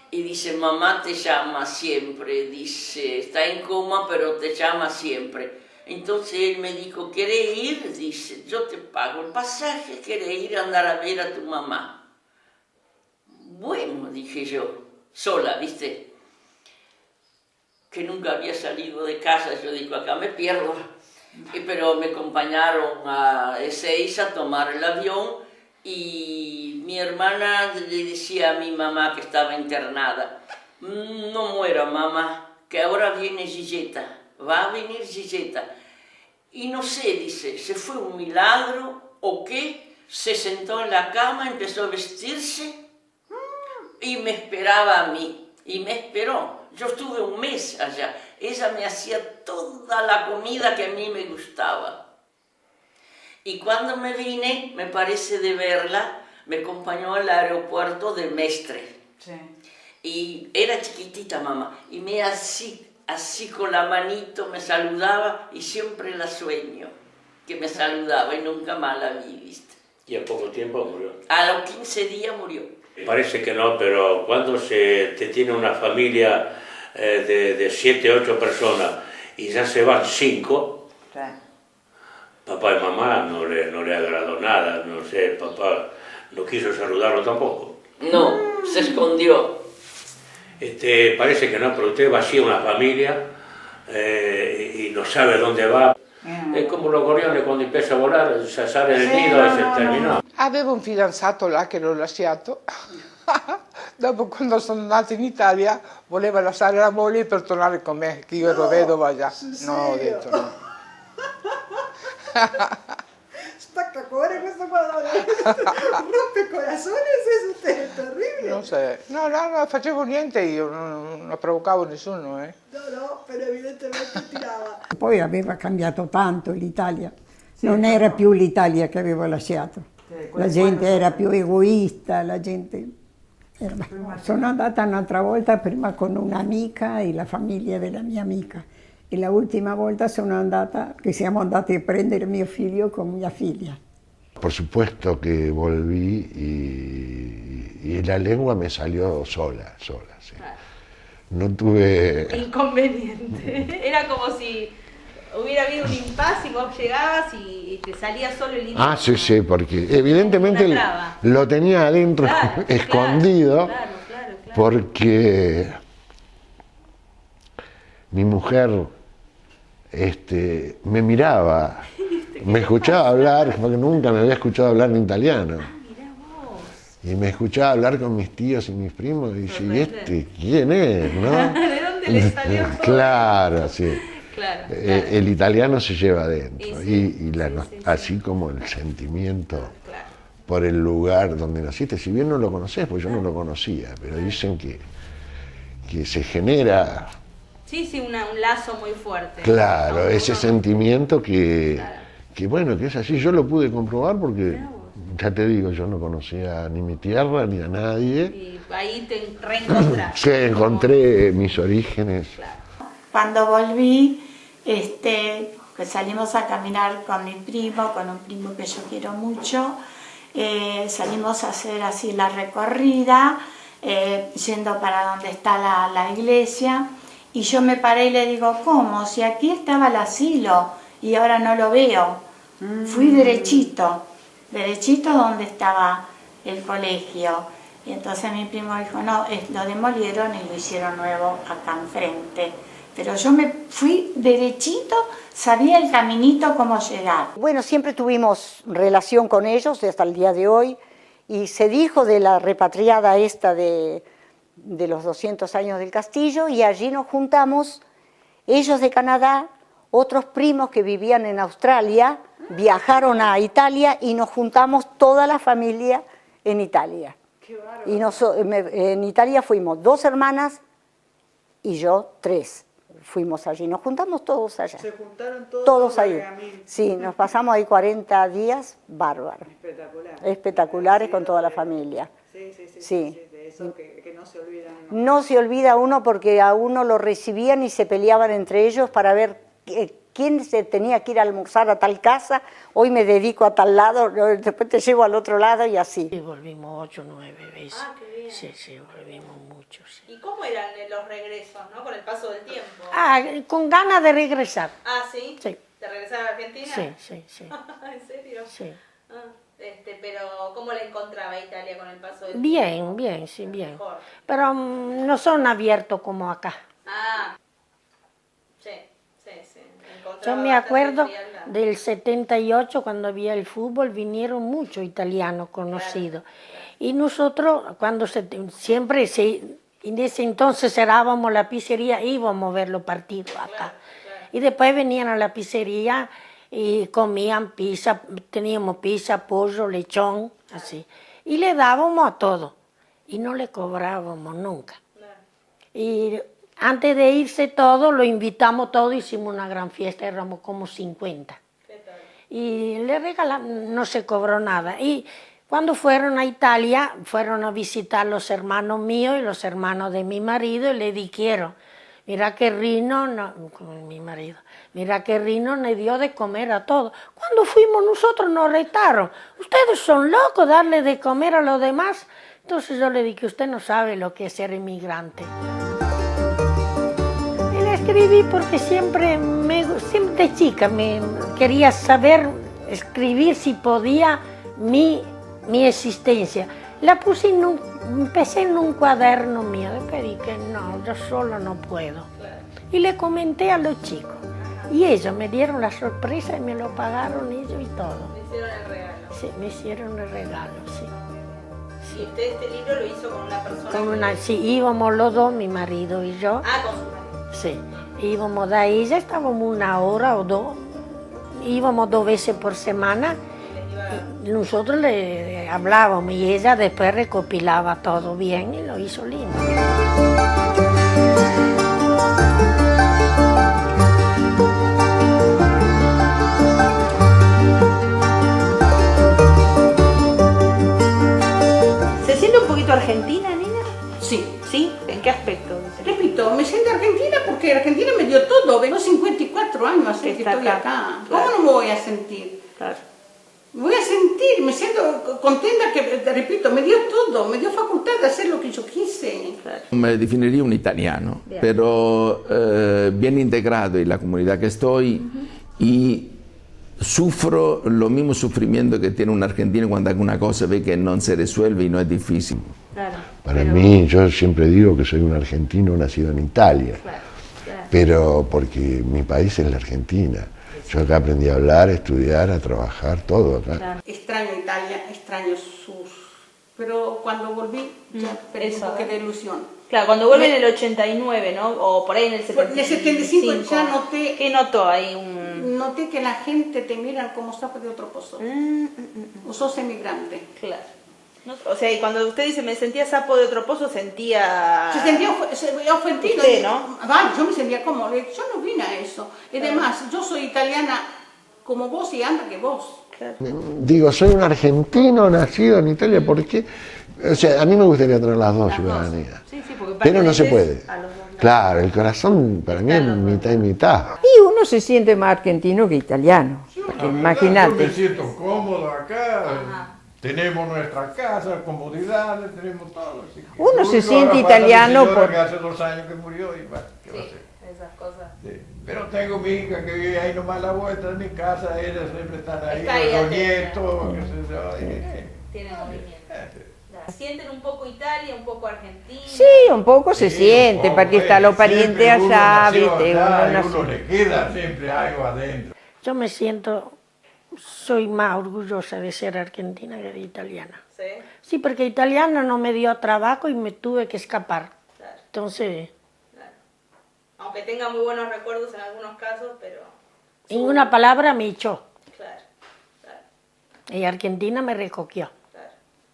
Y dice, mamá te llama siempre, dice, está en coma pero te llama siempre. Entonces él me dijo, ¿querés ir? Dice, yo te pago el pasaje, ¿querés ir a andar a ver a tu mamá? Bueno, dije yo, sola, ¿viste? Que nunca había salido de casa, yo digo, acá me pierdo. Pero me acompañaron a Ezeiza a tomar el avión y mi hermana le decía a mi mamá que estaba internada, no muera mamá, que ahora viene Gilleta, va a venir Gilleta. Y no sé, dice, ¿se fue un milagro o qué? Se sentó en la cama, empezó a vestirse y me esperaba a mí, y me esperó. Yo estuve un mes allá. Ella me hacía toda la comida que a mí me gustaba. Y cuando me vine, me parece de verla, me acompañó al aeropuerto de Mestre. Y era chiquitita mamá. Y me así con la manito me saludaba y siempre la sueño, que me saludaba y nunca más la vi, ¿viste? ¿Y a poco tiempo murió? A los 15 días murió. Parece que no, pero cuando te tiene una familia de 7, 8 personas y ya se van 5, papá y mamá no le agradó nada, no sé, papá no quiso saludarlo tampoco. No, se escondió. Parece que no, pero usted vacía una familia y no sabe dónde va. È come los gorrioni quando empieza a volare, sale nel nido e si terminò. Avevo un fidanzato là che l'ho lasciato. Dopo, quando sono nata in Italia, voleva lasciare la moglie per tornare con me, che io ero vedova già. No, ho detto no. Spaccacuore questo qua, rompe corazones, es usted, terrible. Non so, no, facevo niente io, non provocavo nessuno. No, però evidentemente tirava. Poi aveva cambiato tanto l'Italia, non era più l'Italia che avevo lasciato, la gente era più egoista, la gente... Sono andata un'altra volta, prima con un'amica e la famiglia della mia amica, e la ultima volta sono andata, che siamo andati a prendere mio figlio con mia figlia. Por supuesto que volví y la lengua me salió sola, sí. No tuve... Inconveniente. Era como si hubiera habido un impasse y vos llegabas y te salía solo el idioma. Ah, sí, porque evidentemente lo tenía adentro, escondido, claro. Porque mi mujer me miraba, me escuchaba hablar, porque nunca me había escuchado hablar en italiano. Y me escuchaba hablar con mis tíos y mis primos y decía, ¿y quién es? ¿No? ¿De dónde le salió todo? Claro, sí. Claro. El italiano se lleva adentro, así como el sentimiento por el lugar donde naciste, si bien no lo conocés, porque yo no lo conocía, pero dicen que se genera... Sí, un lazo muy fuerte. Claro, ese sentimiento que bueno, que es así. Yo lo pude comprobar porque, ya te digo, yo no conocía ni mi tierra ni a nadie. Y ahí te reencontraste. Sí, encontré mis orígenes. Claro. Cuando volví, que salimos a caminar con mi primo, con un primo que yo quiero mucho, salimos a hacer así la recorrida, yendo para donde está la iglesia, y yo me paré y le digo, ¿cómo? Si aquí estaba el asilo y ahora no lo veo. Fui derechito donde estaba el colegio. Y entonces mi primo dijo, no, lo demolieron y lo hicieron nuevo acá enfrente. Pero yo me fui derechito, sabía el caminito cómo llegar. Bueno, siempre tuvimos relación con ellos hasta el día de hoy, y se dijo de la repatriada esta de los 200 años del castillo, y allí nos juntamos, ellos de Canadá, otros primos que vivían en Australia, viajaron a Italia y nos juntamos toda la familia en Italia. Y en Italia fuimos 2 hermanas y yo 3. Fuimos allí, nos juntamos todos allá. Se juntaron todos. Todos ahí. Sí, nos pasamos ahí 40 días bárbaros. Espectacular. Espectaculares con toda la familia. Sí. De eso que no se olvida uno. No se olvida uno porque a uno lo recibían y se peleaban entre ellos para ver quién se tenía que ir a almorzar a tal casa, hoy me dedico a tal lado, después te llevo al otro lado y así. Sí, volvimos 8 o 9 veces. Ah, qué bien. Sí, volvimos mucho. Sí. ¿Y cómo eran los regresos, no? Con el paso del tiempo. Con ganas de regresar. Ah, ¿sí? Sí. ¿De regresar a Argentina? Sí. ¿En serio? Sí. Pero ¿cómo la encontraba Italia con el paso del tiempo? Bien. Mejor. Pero no son abiertos como acá. Ah, sí. Yo me acuerdo del 78, cuando había el fútbol, vinieron muchos italianos conocidos. Y nosotros, en ese entonces cerrábamos la pizzería, íbamos a ver los partidos acá. Y después venían a la pizzería y comían pizza, teníamos pizza, pollo, lechón, así. Y le dábamos a todo. Y no le cobrábamos nunca. Y antes de irse todo, lo invitamos todo, hicimos una gran fiesta, éramos como 50. Y le regalamos, no se cobró nada. Y cuando fueron a Italia, fueron a visitar los hermanos míos y los hermanos de mi marido, y le dijeron, mira que Rino, mi marido, mira que Rino le dio de comer a todos. Cuando fuimos nosotros nos retaron, ustedes son locos darle de comer a los demás. Entonces yo le dije, usted no sabe lo que es ser inmigrante. Escribí porque siempre de chica me quería saber escribir si podía mi existencia. La puse empecé en un cuaderno mío, después dije no, yo solo no puedo. Y le comenté a los chicos y ellos me dieron la sorpresa y me lo pagaron ellos y todo. ¿Me hicieron el regalo? Sí, me hicieron el regalo, sí. ¿Y usted este libro lo hizo con una persona? Sí, íbamos los dos, mi marido y yo. Ah, con su marido. Sí, íbamos de ahí, ya estábamos 1 hora o 2, íbamos 2 veces por semana, y nosotros le hablábamos y ella después recopilaba todo bien y lo hizo lindo. ¿Se siente un poquito argentina, Nina? Sí. ¿Sí? ¿En qué aspecto? Repito, me siento argentina porque Argentina me dio todo. Vengo 54 años hace que estoy acá. ¿Cómo no me voy a sentir? Claro. Voy a sentir, me siento contenta que, te repito, me dio todo, me dio facultad de hacer lo que yo quise. Me definiría un italiano, pero bien integrado en la comunidad que estoy y sufro lo mismo sufrimiento que tiene un argentino cuando alguna cosa ve que no se resuelve y no es difícil. Para mí, yo siempre digo que soy un argentino nacido en Italia, pero porque mi país es la Argentina. Yo acá aprendí a hablar, a estudiar, a trabajar, todo acá. Extraño Italia, extraño pero cuando volví ya perdí un poco de ilusión. Claro, cuando vuelve en el 89, ¿no? O por ahí en el 75. En el 75 ya noté... ¿Qué notó ahí? Noté que la gente te mira como sapo de otro pozo. O sos emigrante. Claro. O sea, y cuando usted dice me sentía sapo de otro pozo, sentía... Se sentía ofendido. Usted, ¿no? Yo me sentía como, yo no vine a eso. Y además, yo soy italiana como vos y anda que vos. Digo, soy un argentino nacido en Italia, ¿por qué? O sea, a mí me gustaría tener las dos ciudadanías, pero no se puede. Claro, el corazón para mí es mitad y mitad. Y uno se siente más argentino que italiano, imagínate. Yo me siento cómodo acá, tenemos nuestra casa, comodidades, tenemos todo. Uno se siente italiano por... que hace 2 años que murió y bueno, ¿qué va a hacer? Esas cosas. Sí. Pero tengo mi hija que vive ahí nomás a la vuelta de mi casa, ellas siempre están ahí, Está ahí los nietos, qué sé yo. Tienen movimiento. ¿Sienten un poco Italia, un poco Argentina? Sí, un poco se siente, porque está los parientes allá, ¿viste? Uno le queda siempre algo adentro. Yo me siento, soy más orgullosa de ser argentina que de italiana. ¿Sí? Sí, porque italiana no me dio trabajo y me tuve que escapar. Claro. Entonces... Claro. Aunque tenga muy buenos recuerdos en algunos casos, pero... En una palabra me echó. Claro, claro. Y Argentina me recogió.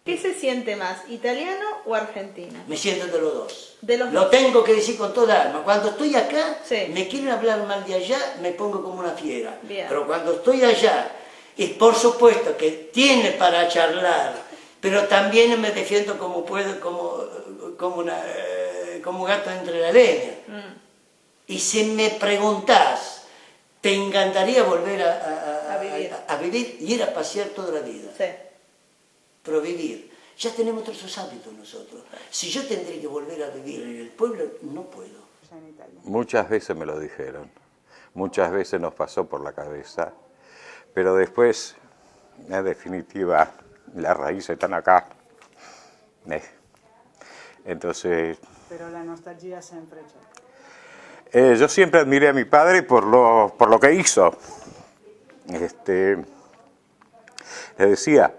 ¿Qué se siente más, italiano o argentino? Me siento de los dos. De los Lo dos. tengo que decir con toda alma. Cuando estoy acá, me quieren hablar mal de allá, me pongo como una fiera. Bien. Pero cuando estoy allá, y por supuesto que tiene para charlar, pero también me defiendo como puedo, como gato entre la leña. Y si me preguntás, ¿te encantaría volver a vivir y ir a pasear toda la vida? Sí. Pero vivir, ya tenemos otros hábitos nosotros. Si yo tendría que volver a vivir en el pueblo, no puedo. Muchas veces me lo dijeron, muchas veces nos pasó por la cabeza, pero después, en definitiva, las raíces están acá. Entonces... Pero la nostalgia siempre c'è. Yo siempre admiré a mi padre por lo que hizo. Le decía,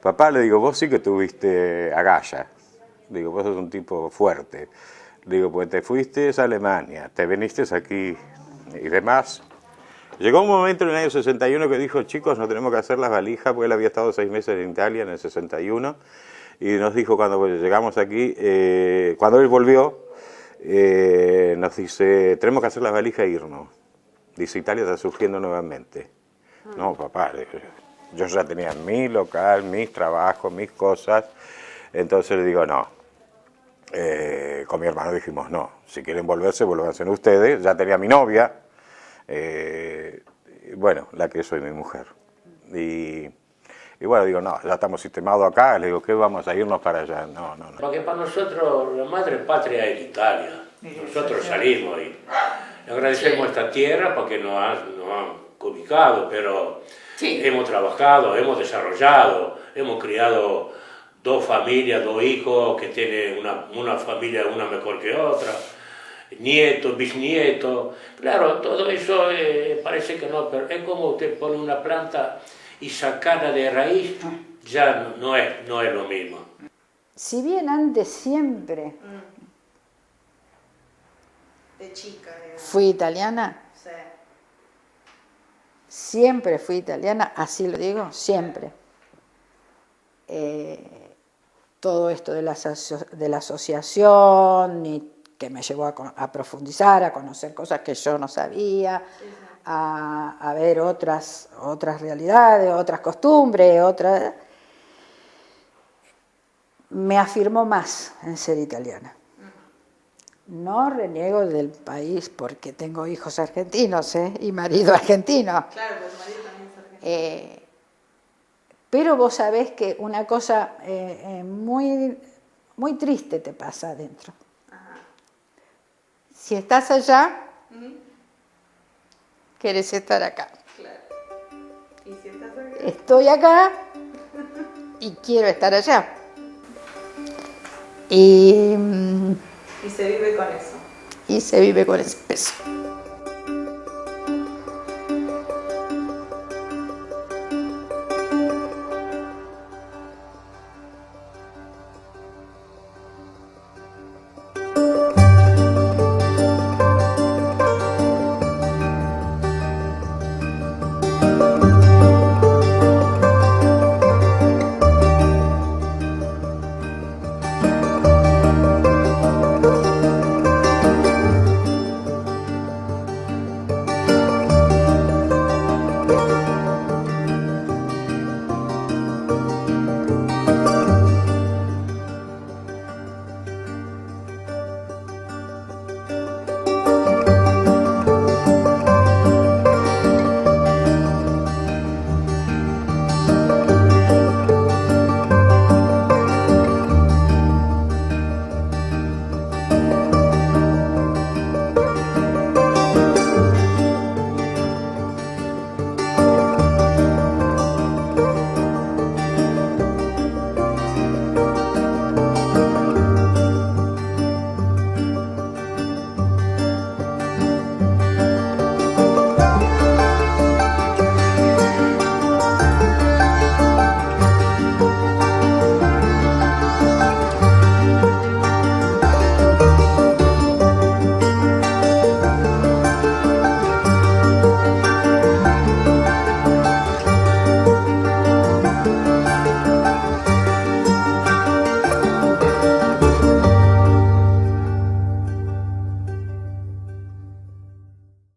papá, le digo, vos sí que tuviste agallas. Digo, vos sos un tipo fuerte. Digo, pues te fuiste a Alemania, te viniste aquí y demás. Llegó un momento en el año 61 que dijo, chicos, no tenemos que hacer las valijas, porque él había estado 6 meses en Italia en el 61. Y nos dijo cuando llegamos aquí, cuando él volvió, nos dice, tenemos que hacer las valijas e irnos. Dice, Italia está surgiendo nuevamente. No, papá, yo ya tenía mi local, mis trabajos, mis cosas. Entonces le digo, no. Con mi hermano dijimos, no, si quieren volverse, vuélvanse ustedes. Ya tenía mi novia, bueno, la que soy mi mujer. Y bueno, digo, no, ya estamos sistemados acá. Le digo, ¿qué vamos a irnos para allá? No. Porque para nosotros la madre patria es Italia. Nosotros salimos y agradecemos esta tierra porque nos han ubicado, pero hemos trabajado, hemos desarrollado, hemos criado 2 familias, 2 hijos que tienen una familia una mejor que otra, nietos, bisnietos. Claro, todo eso parece que no, pero es como usted pone una planta y sacarla de raíz, ya no es lo mismo. Si bien antes siempre De chica. fui italiana, Sí. siempre fui italiana, así lo digo, siempre. Todo esto de la asociación, y que me llevó a profundizar, a conocer cosas que yo no sabía, a ver otras realidades, otras costumbres, me afirmó más en ser italiana. No reniego del país porque tengo hijos argentinos y marido argentino. Claro, pues marido también es argentino. Pero vos sabés que una cosa muy, muy triste te pasa adentro. Ajá. Si estás allá, querés estar acá. Claro. ¿Y si estás acá? Estoy acá y quiero estar allá. Y se vive con eso. Y se vive con ese peso.